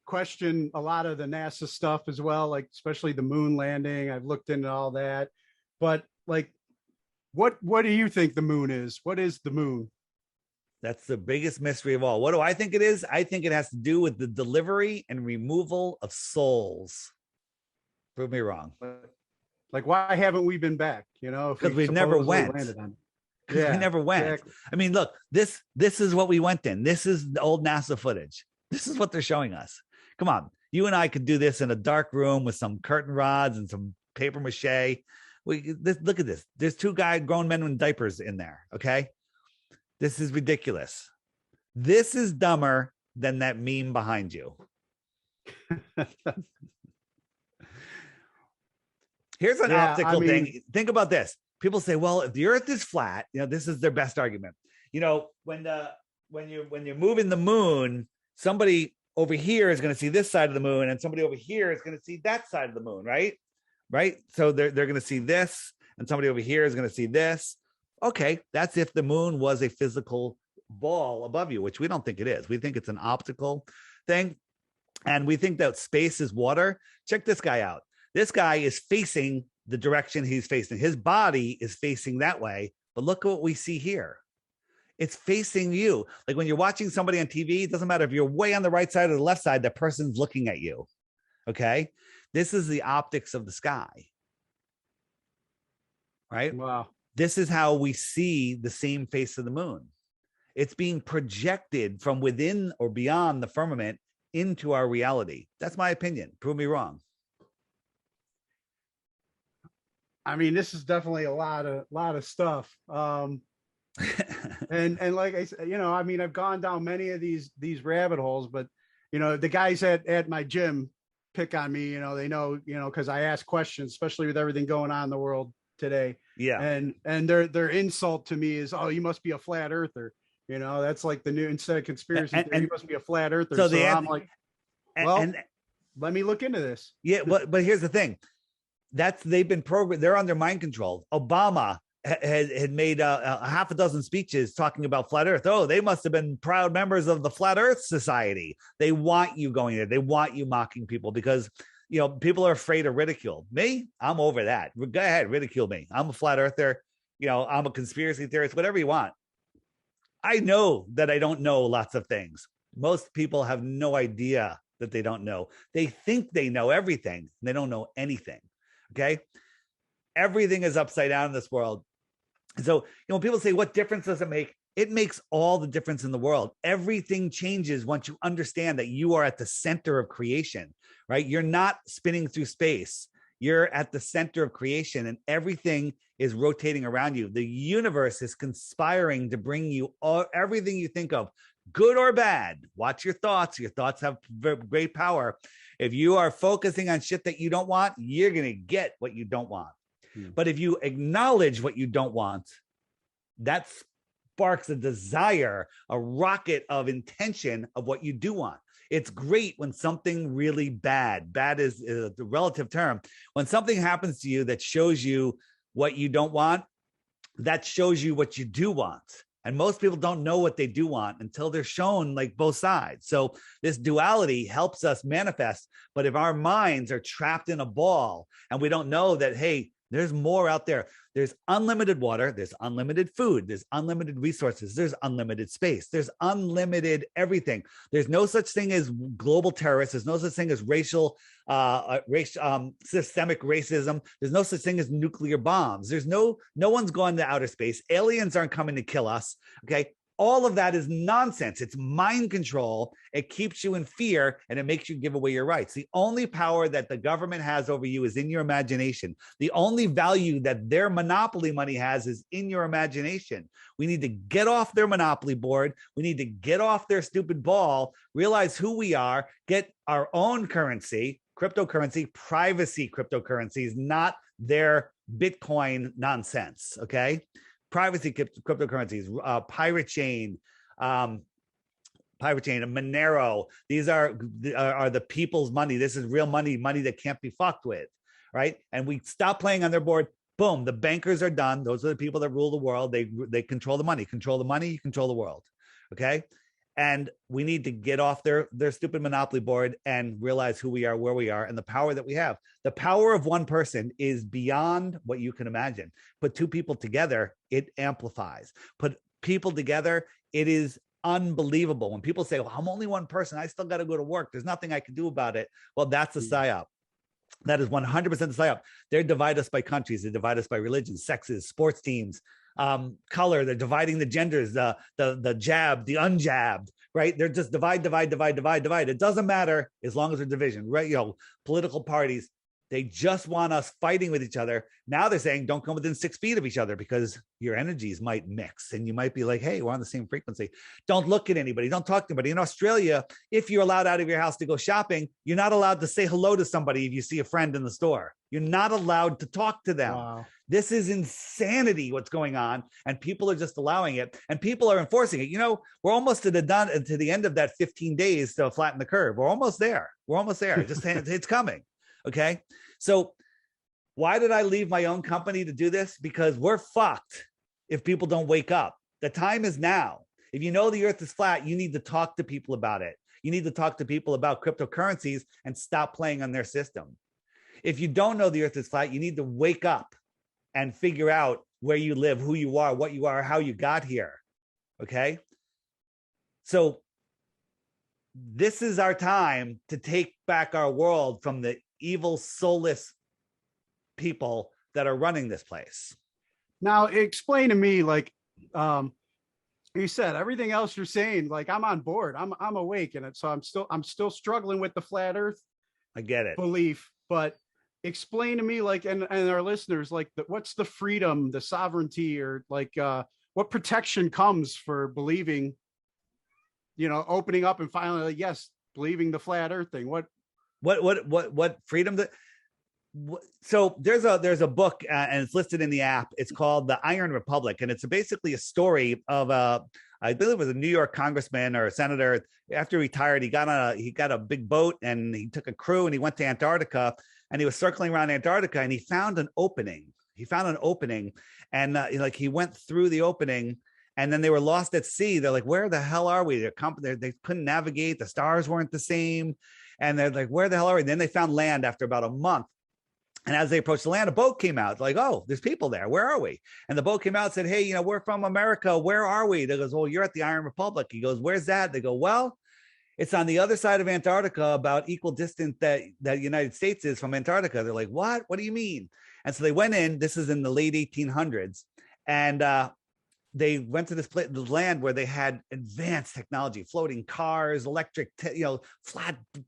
questioned a lot of the NASA stuff as well, like especially the moon landing. I've looked into all that, but like What do you think the moon is? What is the moon? That's the biggest mystery of all. What do I think it is? I think it has to do with the delivery and removal of souls. Prove me wrong. Like, why haven't we been back? Because we never went. Because we never went. Exactly. I mean, look, this is what we went in. This is the old NASA footage. This is what they're showing us. Come on. You and I could do this in a dark room with some curtain rods and some paper mache. Look at this. There's two grown men in diapers in there. Okay. This is ridiculous. This is dumber than that meme behind you. Here's an optical thing. Think about this. People say, well, if the earth is flat, this is their best argument. When you're moving the moon, somebody over here is going to see this side of the moon and somebody over here is going to see that side of the moon, right? Right? So they're going to see this and somebody over here is going to see this. Okay, that's if the moon was a physical ball above you, which we don't think it is. We think it's an optical thing. And we think that space is water. Check this guy out. This guy is facing the direction he's facing. His body is facing that way. But look at what we see here. It's facing you. Like when you're watching somebody on TV, it doesn't matter if you're way on the right side or the left side, that person's looking at you. Okay? This is the optics of the sky. Right? Wow. This is how we see the same face of the moon. It's being projected from within or beyond the firmament into our reality. That's my opinion. Prove me wrong. I mean, this is definitely a lot of stuff. And like I said, I've gone down many of these rabbit holes, but the guys at my gym pick on me, they know, because I ask questions, especially with everything going on in the world today. Yeah. And their insult to me is, oh, you must be a flat earther. That's like the new, instead of conspiracy theory, you must be a flat earther. So I'm like, well, let me look into this. Yeah. But here's the thing. They've been programmed. They're under mind control. Obama had made a half a dozen speeches talking about flat earth. Oh, they must have been proud members of the Flat Earth Society. They want you going there. They want you mocking people because people are afraid of ridicule. Me, I'm over that. Go ahead, ridicule me. I'm a flat earther. I'm a conspiracy theorist, whatever you want. I know that I don't know lots of things. Most people have no idea that they don't know. They think they know everything. And they don't know anything. Okay. Everything is upside down in this world. So, when people say, what difference does it make? It makes all the difference in the world. Everything changes once you understand that you are at the center of creation, right? You're not spinning through space. You're at the center of creation and everything is rotating around you. The universe is conspiring to bring you everything you think of, good or bad. Watch your thoughts. Your thoughts have great power. If you are focusing on shit that you don't want, you're going to get what you don't want. But if you acknowledge what you don't want, that sparks a desire, a rocket of intention of what you do want. It's great when something really bad is the relative term. When something happens to you that shows you what you don't want, that shows you what you do want. And most people don't know what they do want until they're shown like both sides. So this duality helps us manifest. But if our minds are trapped in a ball and we don't know that, hey, there's more out there. There's unlimited water. There's unlimited food. There's unlimited resources. There's unlimited space. There's unlimited everything. There's no such thing as global terrorists. There's no such thing as systemic racism. There's no such thing as nuclear bombs. There's no one's going to outer space. Aliens aren't coming to kill us. Okay. All of that is nonsense. It's mind control. It keeps you in fear and it makes you give away your rights. The only power that the government has over you is in your imagination. The only value that their monopoly money has is in your imagination. We need to get off their monopoly board. We need to get off their stupid ball, realize who we are, get our own currency, cryptocurrency, privacy cryptocurrencies, not their Bitcoin nonsense. Okay. Privacy cryptocurrencies, Pirate Chain, Monero. These are the people's money. This is real money that can't be fucked with, right? And we stop playing on their board. Boom, the bankers are done. Those are the people that rule the world. They control the money. Control the money, you control the world. Okay. And we need to get off their stupid monopoly board and realize who we are, where we are, and the power that we have. The power of one person is beyond what you can imagine. Put two people together, it amplifies. Put people together, it is unbelievable. When people say, well, I'm only one person, I still got to go to work, there's nothing I can do about it. Well, that's a psyop. That is 100% the psyop. They divide us by countries. They divide us by religions, sexes, sports teams, color. They're dividing the genders, the jabbed, the unjabbed, right? They're just divide. It doesn't matter as long as they're division, right? Political parties, they just want us fighting with each other. Now they're saying, don't come within 6 feet of each other because your energies might mix and you might be like, hey, we're on the same frequency. Don't look at anybody. Don't talk to anybody. In Australia, if you're allowed out of your house to go shopping, you're not allowed to say hello to somebody if you see a friend in the store. You're not allowed to talk to them. Wow. This is insanity what's going on, and people are just allowing it, and people are enforcing it. We're almost to the end of that 15 days to flatten the curve. We're almost there. Just it's coming. Okay. So why did I leave my own company to do this? Because we're fucked if people don't wake up. The time is now. If you know the earth is flat, you need to talk to people about it. You need to talk to people about cryptocurrencies and stop playing on their system. If you don't know the earth is flat, you need to wake up and figure out where you live, who you are, what you are, how you got here. Okay. So this is our time to take back our world from the evil, soulless people that are running this place. Now, explain to me, like you said, everything else you're saying, like I'm on board. I'm awake in it. So I'm still struggling with the flat earth. I get it. Belief, but explain to me, like, and our listeners, like, what's the freedom, the sovereignty, or like what protection comes for believing, opening up and finally, like, yes, believing the flat earth thing. What freedom that. So there's a book and it's listed in the app. It's called The Iron Republic, and it's basically a story of I believe it was a New York congressman or a senator. After he retired, he got a big boat and he took a crew and he went to Antarctica, and he was circling around Antarctica and he found an opening. And he went through the opening, and then they were lost at sea. They're like, where the hell are we? They couldn't navigate. The stars weren't the same. And they're like, where the hell are we? And then they found land after about a month. And as they approached the land, a boat came out. Like, oh, there's people there. Where are we? And the boat came out and said, hey, we're from America. Where are we? They goes, well, you're at the Iron Republic. He goes, where's that? They go, well, it's on the other side of Antarctica, about equal distance that United States is from Antarctica. They're like, what? What do you mean? And so they went in. This is in the late 1800s. And they went to the land where they had advanced technology, floating cars, electric,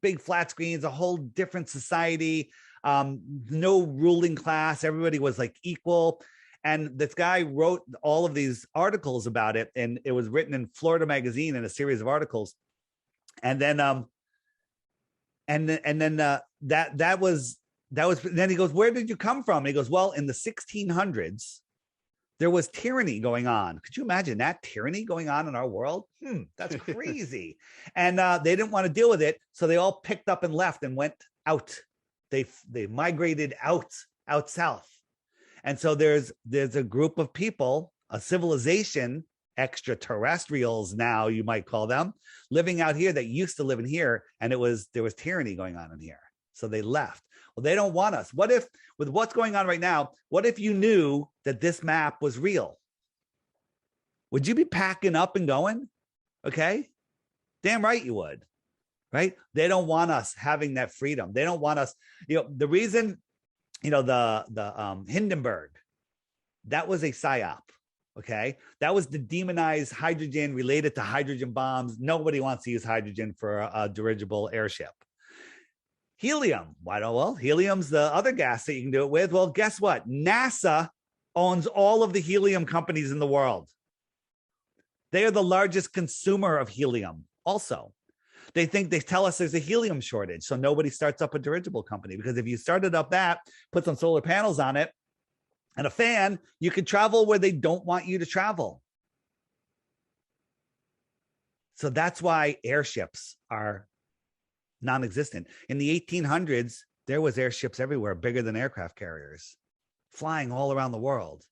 big flat screens, a whole different society, no ruling class. Everybody was like equal. And this guy wrote all of these articles about it, and it was written in Florida Magazine in a series of articles. And then, that was. Then he goes, where did you come from? And he goes, well, in the 1600s. There was tyranny going on. Could you imagine that tyranny going on in our world? That's crazy. And they didn't want to deal with it. So they all picked up and left and went out. They migrated out south. And so there's a group of people, a civilization, extraterrestrials now, you might call them, living out here that used to live in here. And there was tyranny going on in here. So they left. Well, they don't want us. What if, with what's going on right now, what if you knew that this map was real? Would you be packing up and going? Okay. Damn right you would. Right? They don't want us having that freedom. They don't want us, the reason, the Hindenburg, that was a psyop. Okay. That was to demonize hydrogen related to hydrogen bombs. Nobody wants to use hydrogen for a dirigible airship. Helium. Why don't? Well, helium's the other gas that you can do it with. Well, guess what? NASA owns all of the helium companies in the world. They are the largest consumer of helium also. They tell us there's a helium shortage, so nobody starts up a dirigible company, because if you started up that, put some solar panels on it and a fan, you could travel where they don't want you to travel. So that's why airships are non-existent. In the 1800s, there was airships everywhere, bigger than aircraft carriers, flying all around the world,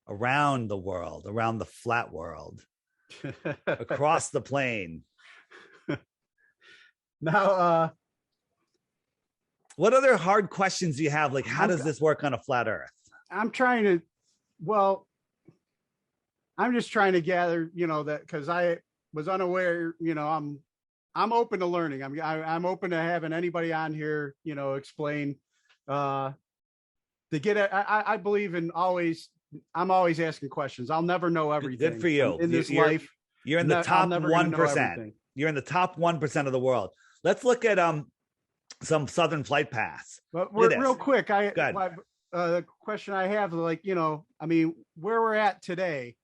around the flat world. across the plane. Now, what other hard questions do you have? Like, how does this work on a flat Earth? I'm trying to, well, I'm just trying to gather, that because I was unaware, I'm open to learning. I'm open to having anybody on here, explain, to get it. I believe in I'm always asking questions. I'll never know everything. Good for you. In this life. You're in the top 1%. You're in the top 1% of the world. Let's look at some Southern flight paths. But real quick, the question I have, like, where we're at today,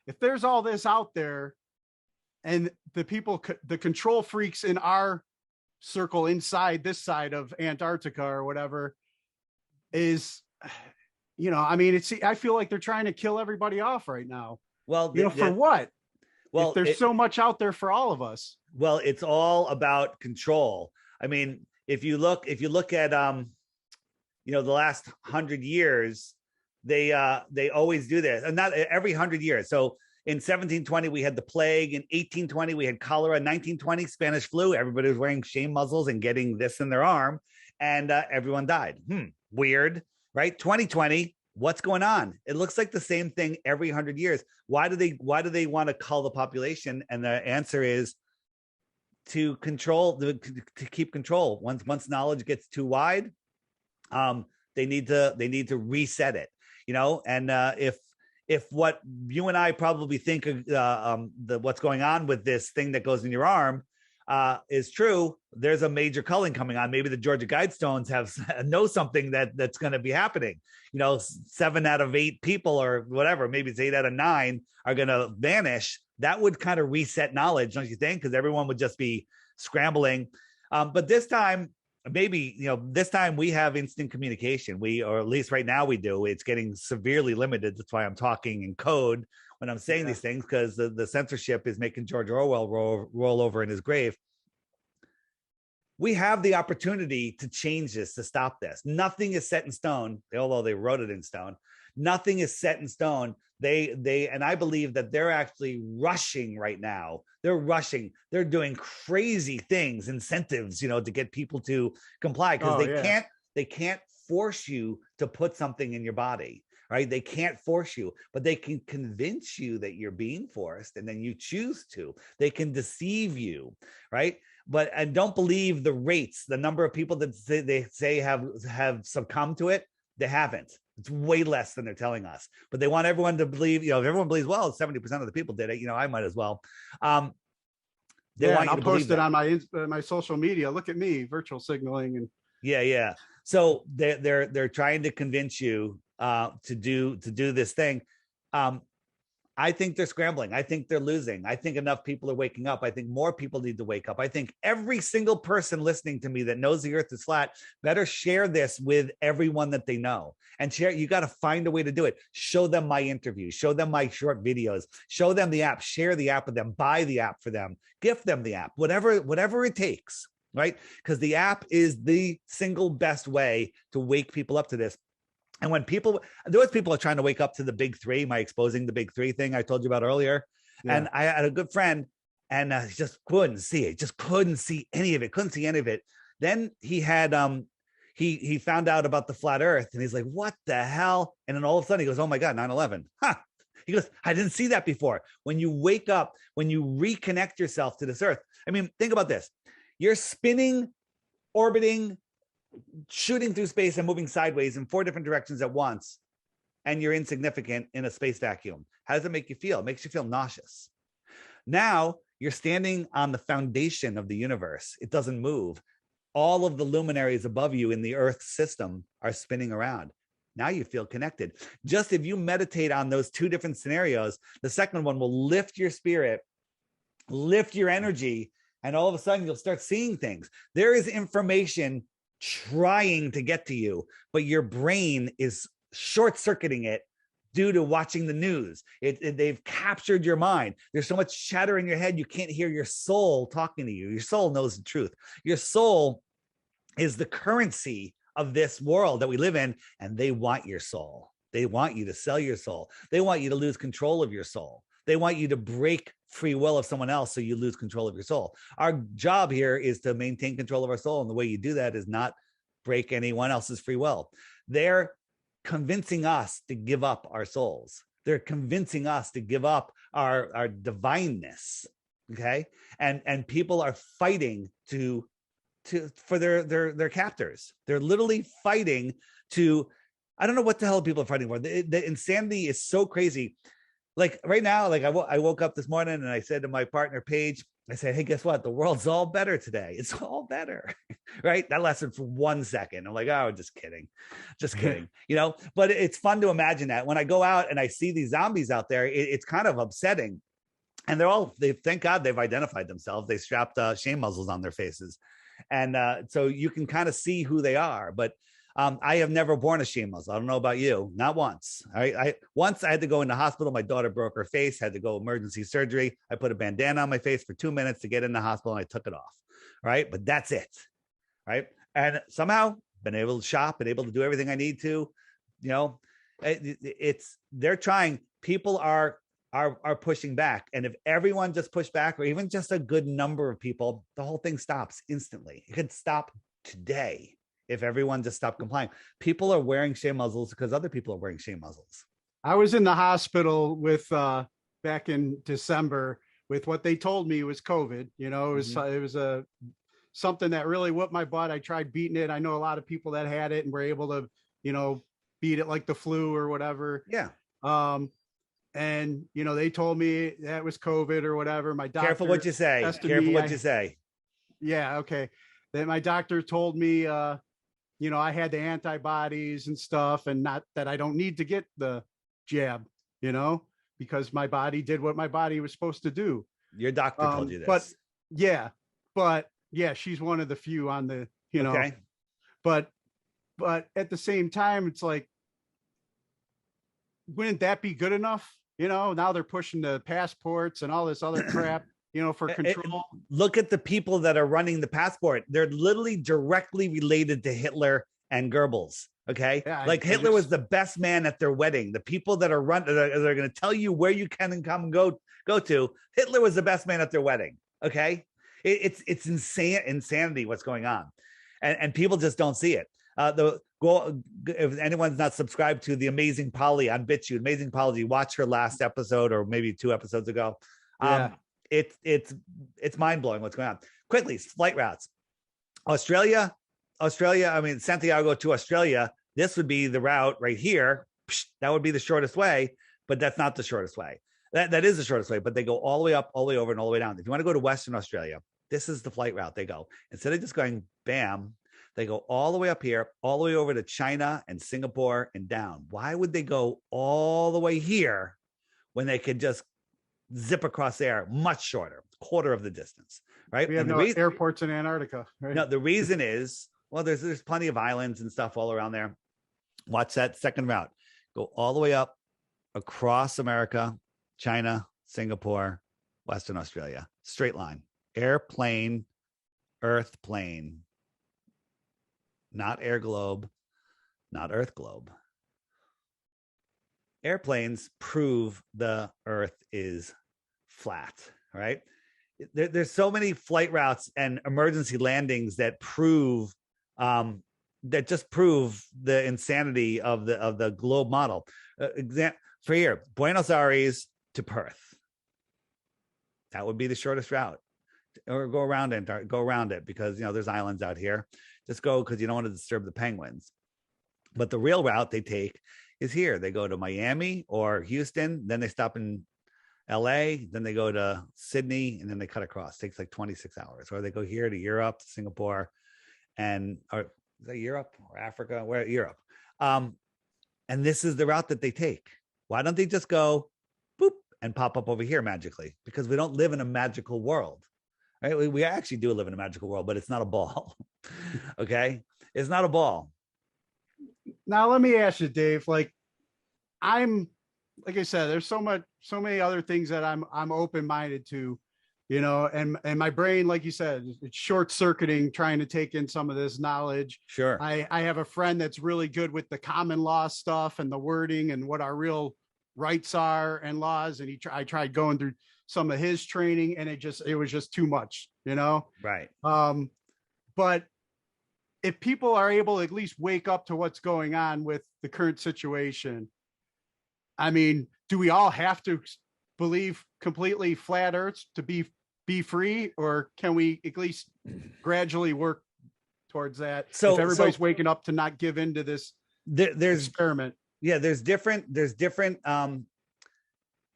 if there's all this out there and the people, the control freaks in our circle inside this side of Antarctica or whatever is, I feel like they're trying to kill everybody off right now. Well, for what? Well, if there's so much out there for all of us. Well, it's all about control. I mean, if you look at the last 100 years, they always do this, and not every 100 years. So in 1720 we had the plague, in 1820 we had cholera, 1920 Spanish flu. Everybody was wearing shame muzzles and getting this in their arm, and everyone died. Weird, right? 2020. What's going on? It looks like the same thing every 100 years. Why do they want to cull the population? And the answer is to control, to keep control. Once knowledge gets too wide, they need to reset it. And if what you and I probably think of what's going on with this thing that goes in your arm is true, there's a major culling coming on. Maybe the Georgia Guidestones know something that's going to be happening. 7 out of 8 people or whatever, maybe it's 8 out of 9 are going to vanish. That would kind of reset knowledge, don't you think? Because everyone would just be scrambling. But this time, this time we have instant communication. Or at least right now we do. It's getting severely limited. That's why I'm talking in code when I'm saying these things, because the censorship is making George Orwell roll over in his grave. We have the opportunity to change this, to stop this. Nothing is set in stone, although they wrote it in stone. Nothing is set in stone. And I believe that they're actually rushing right now. They're rushing. They're doing crazy things, incentives, to get people to comply, because they can't force you to put something in your body. Right? They can't force you, but they can convince you that you're being forced, and then you choose to. They can deceive you, right? And don't believe the rates, the number of people that they say have succumbed to it. They haven't. It's way less than they're telling us. But they want everyone to believe. If everyone believes, well, 70% of the people did it. I might as well. I'll post it on my social media. Look at me, virtual signaling, and yeah. So they're trying to convince you to do this thing. I think they're scrambling. I think they're losing. I think enough people are waking up. I think more people need to wake up. I think every single person listening to me that knows the earth is flat better share this with everyone that they know. And share. You got to find a way to do it. Show them my interviews. Show them my short videos. Show them the app. Share the app with them. Buy the app for them. Gift them the app. Whatever it takes, right? Because the app is the single best way to wake people up to this. And when those people are trying to wake up to the big 3, my exposing the big 3 thing I told you about earlier. Yeah. And I had a good friend, and he just couldn't see it. Just couldn't see any of it. Then he had, he found out about the flat earth, and he's like, what the hell? And then all of a sudden he goes, oh my God, 9/11. He goes, I didn't see that before. When you wake up, when you reconnect yourself to this earth. I mean, think about this. You're spinning, orbiting, shooting through space and moving sideways in 4 different directions at once, and you're insignificant in a space vacuum. How does it make you feel? It makes you feel nauseous. Now you're standing on the foundation of the universe. It doesn't move. All of the luminaries above you in the Earth system are spinning around. Now you feel connected. Just if you meditate on those 2 different scenarios, the second one will lift your spirit, lift your energy, and all of a sudden you'll start seeing things. There is information trying to get to you, but your brain is short-circuiting it due to watching the news. They've captured your mind. There's so much chatter in your head, you can't hear your soul talking to you. Your soul knows the truth. Your soul is the currency of this world that we live in, and they want your soul. They want you to sell your soul. They want you to lose control of your soul. They want you to break free will of someone else, so you lose control of your soul. Our job here is to maintain control of our soul, and the way you do that is not break anyone else's free will. They're convincing us to give up our souls. They're convincing us to give up our divineness. Okay, and people are fighting for their captors. They're literally fighting to. I don't know what the hell people are fighting for. The insanity is so crazy. Like right now, like I woke up this morning and I said to my partner Paige, I said, "Hey, guess what? The world's all better today. It's all better." Right? That lasted for 1 second. I'm like, "Oh, just kidding. Just kidding." You know, but it's fun to imagine that when I go out and I see these zombies out there, it's kind of upsetting. And thank God they've identified themselves. They strapped shame muzzles on their faces. And so you can kind of see who they are. But I have never worn a shame muzzle. I don't know about you. Not once. Once I had to go in the hospital. My daughter broke her face, had to go emergency surgery. I put a bandana on my face for 2 minutes to get in the hospital, and I took it off. Right. But that's it. Right. And somehow been able to shop, been able to do everything I need to. You know, they're trying. People are pushing back. And if everyone just pushed back, or even just a good number of people, the whole thing stops instantly. It could stop today if everyone just stopped complying. People are wearing shame muzzles because other people are wearing shame muzzles. I was in the hospital with back in December with what they told me was COVID. You know, it was something that really whooped my butt. I tried beating it. I know a lot of people that had it and were able to, you know, beat it like the flu or whatever. Yeah. And, you know, they told me that was COVID or whatever. My doctor. Careful what you say. Careful what you say. Yeah. Okay. Then my doctor told me, you know, I had the antibodies and stuff, and not that I don't need to get the jab, you know, because my body did what my body was supposed to do. Your doctor told you this. But yeah, she's one of the few on the, you know, okay. But at the same time, it's like, wouldn't that be good enough? You know, now they're pushing the passports and all this other crap, you know, for control. Look at the people that are running the passport. They're literally directly related to Hitler and Goebbels. Okay. Yeah, like Hitler was the best man at their wedding. The people that are they're going to tell you where you can and come and go to. Hitler was the best man at their wedding. Okay. It's insanity what's going on. And people just don't see it. If anyone's not subscribed to the Amazing Polly on BitChute, Amazing Polly, watch her last episode or maybe 2 episodes ago. Yeah. It's mind blowing what's going on. Quickly, flight routes. Australia. I mean, Santiago to Australia. This would be the route right here. That would be the shortest way, but that's not the shortest way. That is the shortest way, but they go all the way up, all the way over, and all the way down. If you want to go to Western Australia, this is the flight route they go. Instead of just going bam, they go all the way up here, all the way over to China and Singapore and down. Why would they go all the way here when they could just zip across there much shorter, quarter of the distance, right? We have no airports in Antarctica, right? No, the reason is, well, there's plenty of islands and stuff all around there. Watch that second route. Go all the way up across America, China, Singapore, Western Australia. Straight line. Airplane, Earth plane. Not air globe, not Earth globe. Airplanes prove the Earth is flat, right? There's so many flight routes and emergency landings that prove just prove the insanity of the globe model. For here, Buenos Aires to Perth. That would be the shortest route. Or go around it because, you know, there's islands out here. Just go because you don't want to disturb the penguins. But the real route they take is here. They go to Miami or Houston, then they stop in LA, then they go to Sydney, and then they cut across. It takes like 26 hours. Or they go here to Europe, Singapore, or is that Europe or Africa? Where? Europe. And this is the route that they take. Why don't they just go boop and pop up over here magically? Because we don't live in a magical world. Right? We actually do live in a magical world, but it's not a ball. Okay? It's not a ball. Now, let me ask you, Dave, like I said, there's so many other things that I'm open-minded to, you know, and my brain, like you said, it's short-circuiting trying to take in some of this knowledge. Sure. I have a friend that's really good with the common law stuff and the wording and what our real rights are and laws. And I tried going through some of his training, and it was just too much, you know? Right. But if people are able to at least wake up to what's going on with the current situation, I mean, do we all have to believe completely flat earth to be free, or can we at least gradually work towards that? So if everybody's waking up to not give into this there's experiment. Yeah, there's different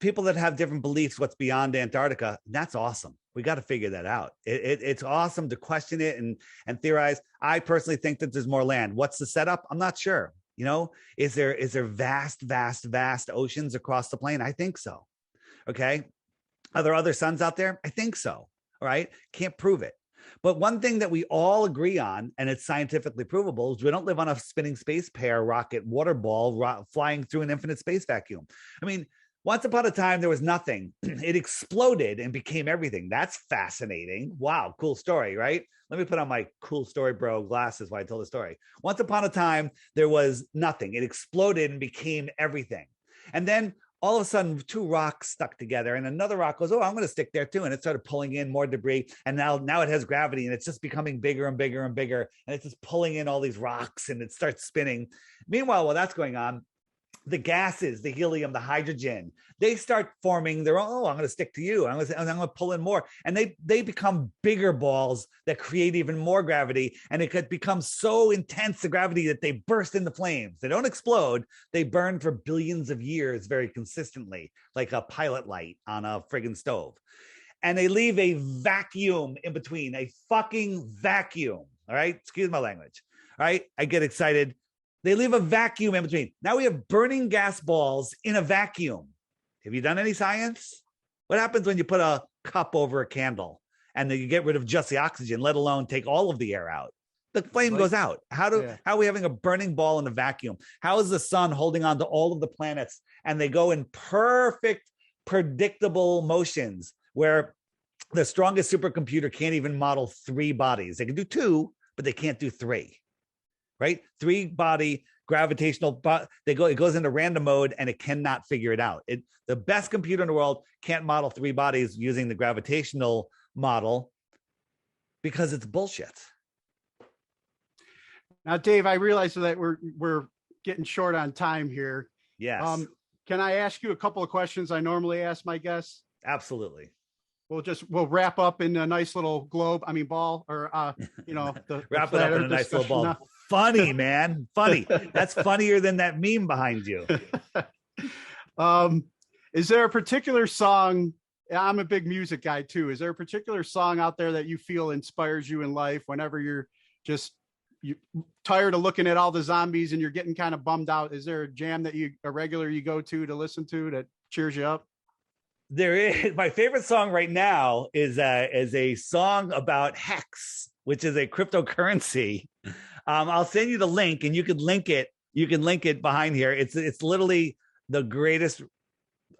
people that have different beliefs what's beyond Antarctica. That's awesome. We got to figure that out. It's awesome to question it and theorize. I personally think that there's more land. What's the setup? I'm not sure. You know, is there vast oceans across the plane? I think so. Okay. Are there other suns out there? I think so. All right. Can't prove it. But one thing that we all agree on, and it's scientifically provable, is we don't live on a spinning space pair rocket water ball flying through an infinite space vacuum. I mean, once upon a time, there was nothing. It exploded and became everything. That's fascinating. Wow, cool story, right? Let me put on my cool story, bro, glasses while I tell the story. Once upon a time, there was nothing. It exploded and became everything. And then all of a sudden, two rocks stuck together, and another rock goes, oh, I'm going to stick there too. And it started pulling in more debris. And now it has gravity, and it's just becoming bigger and bigger and bigger. And it's just pulling in all these rocks, and it starts spinning. Meanwhile, while that's going on, the gases, the helium, the hydrogen, they start forming their own. Oh, I'm going to stick to you. I'm going to pull in more. And they become bigger balls that create even more gravity. And it could become so intense, the gravity, that they burst into flames. They don't explode. They burn for billions of years very consistently, like a pilot light on a friggin' stove. And they leave a vacuum in between, a fucking vacuum. All right. Excuse my language. All right. I get excited. They leave a vacuum in between. Now we have burning gas balls in a vacuum. Have you done any science? What happens when you put a cup over a candle and then you get rid of just the oxygen, let alone take all of the air out? The flame goes out. How are we having a burning ball in a vacuum? How is the sun holding on to all of the planets, and they go in perfect, predictable motions where the strongest supercomputer can't even model 3 bodies. They can do 2, but they can't do 3. Right? 3-body gravitational, it goes into random mode, and it cannot figure it out. The best computer in the world can't model 3 bodies using the gravitational model because it's bullshit. Now, Dave, I realize that we're getting short on time here. Yes. Can I ask you a couple of questions I normally ask my guests? Absolutely. We'll wrap up in a nice little ball, or wrap it up in a nice little ball. Now. Funny, man. Funny. That's funnier than that meme behind you. Is there a particular song? I'm a big music guy too. Is there a particular song out there that you feel inspires you in life whenever you're tired of looking at all the zombies and you're getting kind of bummed out? Is there a jam that you go to listen to that cheers you up? There is. My favorite song right now is a song about Hex, which is a cryptocurrency. I'll send you the link, and you can link it. You can link it behind here. It's literally the greatest.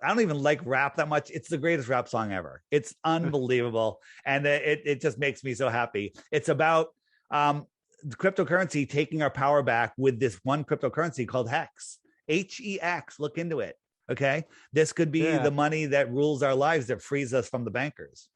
I don't even like rap that much. It's the greatest rap song ever. It's unbelievable, and it just makes me so happy. It's about cryptocurrency taking our power back with this one cryptocurrency called Hex. HEX. Look into it. Okay, this could be the money that rules our lives, that frees us from the bankers.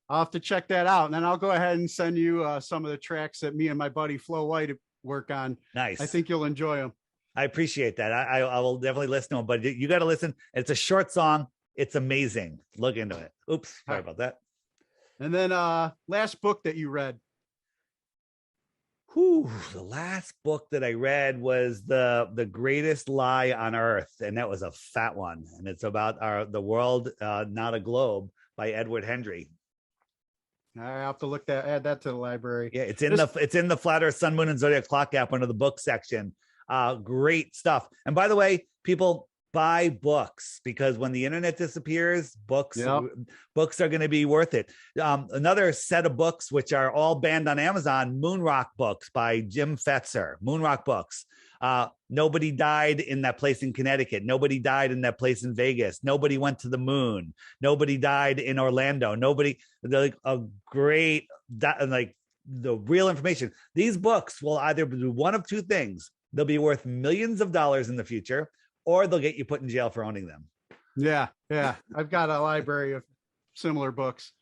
I'll have to check that out, and then I'll go ahead and send you some of the tracks that me and my buddy Flo White work on. Nice. I think you'll enjoy them. I appreciate that. I will definitely listen to them, but you got to listen. It's a short song. It's amazing. Look into it. Oops, sorry about that. And then last book that you read. The last book that I read was the Greatest Lie on Earth, and that was a fat one. And it's about the world, not a globe, by Edward Hendry. I have to add that to the library. Yeah, it's in the Flat Earth, Sun, Moon, and Zodiac Clock app under the book section. Great stuff. And by the way, people, buy books, because when the internet disappears, books are going to be worth it. Another set of books, which are all banned on Amazon, Moonrock books by Jim Fetzer. Moonrock books. Nobody died in that place in Connecticut. Nobody died in that place in Vegas. Nobody went to the moon. Nobody died in Orlando. The real information. These books will either do one of 2 things. They'll be worth millions of dollars in the future, or they'll get you put in jail for owning them. Yeah. I've got a library of similar books.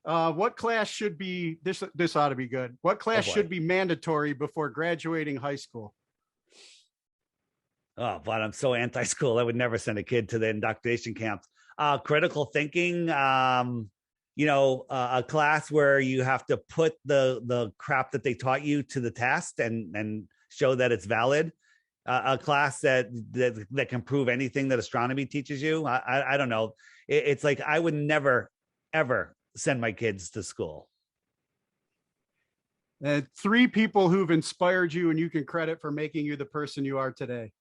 What class should be this ought to be good. What class should be mandatory before graduating high school? Oh, but I'm so anti-school. I would never send a kid to the indoctrination camps. Critical thinking, a class where you have to put the crap that they taught you to the test and show that it's valid. A class that can prove anything that astronomy teaches you. I don't know. It's like I would never, ever send my kids to school. 3 people who've inspired you and you can credit for making you the person you are today.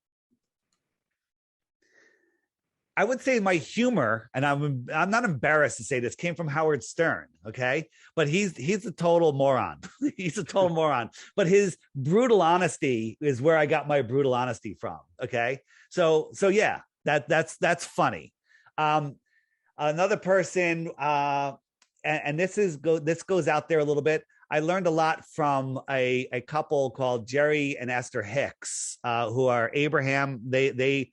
I would say my humor, and I'm not embarrassed to say this, came from Howard Stern. Okay, but he's a total moron. He's a total moron. But his brutal honesty is where I got my brutal honesty from. Okay, so yeah, that's funny. Another person, and this goes out there a little bit. I learned a lot from a couple called Jerry and Esther Hicks, who are Abraham. They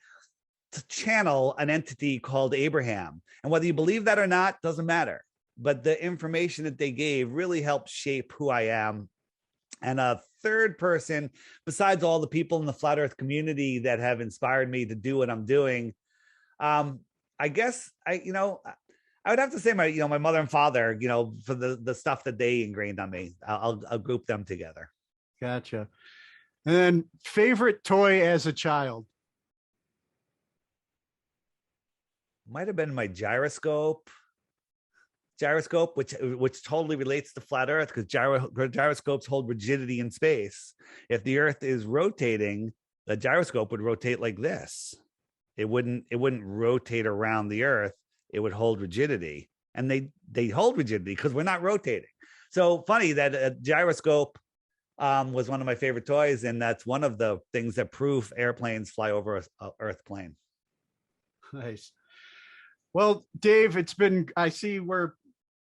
to channel an entity called Abraham. And whether you believe that or not, doesn't matter. But the information that they gave really helped shape who I am. And a third person, besides all the people in the flat earth community that have inspired me to do what I'm doing, I guess I would have to say my mother and father, for the stuff that they ingrained on me. I'll group them together. Gotcha. And then favorite toy as a child? Might have been my gyroscope, which totally relates to flat earth, because gyroscopes hold rigidity in space. If the earth is rotating, the gyroscope would rotate like this. It wouldn't rotate around the earth. It would hold rigidity, and they hold rigidity because we're not rotating. So funny that a gyroscope was one of my favorite toys, and that's one of the things that prove airplanes fly over a earth plane. Nice. Well, Dave, I see we're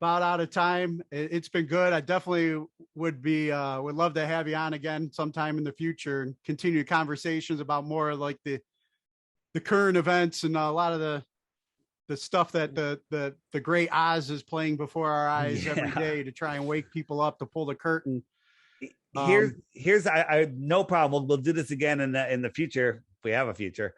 about out of time. It's been good. I definitely would love to have you on again sometime in the future and continue conversations about more like the current events and a lot of the stuff that the great Oz is playing before our eyes every day to try and wake people up, to pull the curtain. Here's I no problem. We'll do this again in the future if we have a future.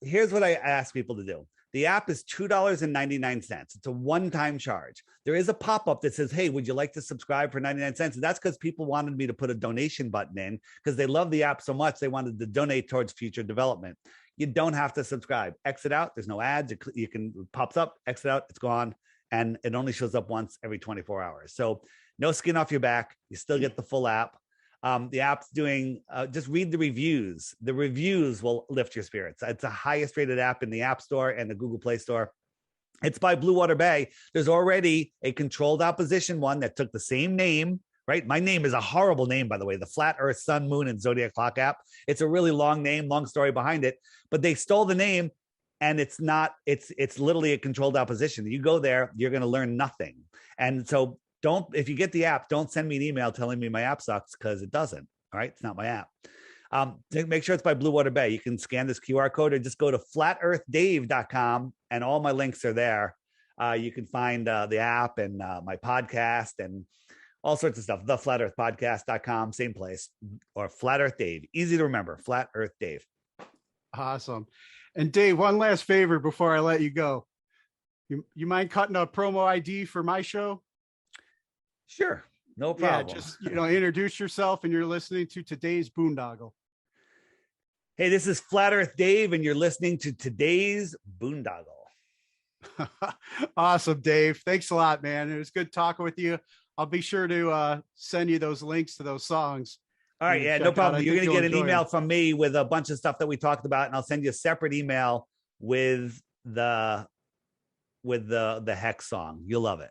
Here's what I ask people to do. The app is $2.99. It's a one-time charge. There is a pop-up that says, hey, would you like to subscribe for 99 cents? And that's because people wanted me to put a donation button in because they love the app so much they wanted to donate towards future development. You don't have to subscribe. Exit out. There's no ads. It pops up, exit out, it's gone. And it only shows up once every 24 hours. So no skin off your back. You still get the full app. The app's doing, just read the reviews. The reviews will lift your spirits. It's the highest rated app in the App Store and the Google Play Store. It's by Blue Water Bay. There's already a controlled opposition one that took the same name, right? My name is a horrible name, by the way, the Flat Earth, Sun, Moon, and Zodiac Clock app. It's a really long name, long story behind it, but they stole the name, and it's literally a controlled opposition. You go there, you're going to learn nothing. And so if you get the app, don't send me an email telling me my app sucks, because it doesn't. All right. It's not my app. Make sure it's by Blue Water Bay. You can scan this QR code or just go to flatearthdave.com and all my links are there. You can find the app and my podcast and all sorts of stuff. Theflatearthpodcast.com, same place, or Flat Earth Dave. Easy to remember. Flat Earth Dave. Awesome. And Dave, one last favor before I let you go. You mind cutting a promo ID for my show? Sure. No problem. Yeah, just, introduce yourself, and you're listening to today's Boondoggle. Hey, this is Flat Earth Dave, and you're listening to today's Boondoggle. Awesome, Dave. Thanks a lot, man. It was good talking with you. I'll be sure to send you those links to those songs. All right. Yeah, no problem. You're going to get an email from me with a bunch of stuff that we talked about, and I'll send you a separate email with the Hex song. You'll love it.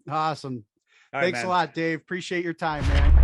Awesome. All Thanks right, a lot, Dave. Appreciate your time, man.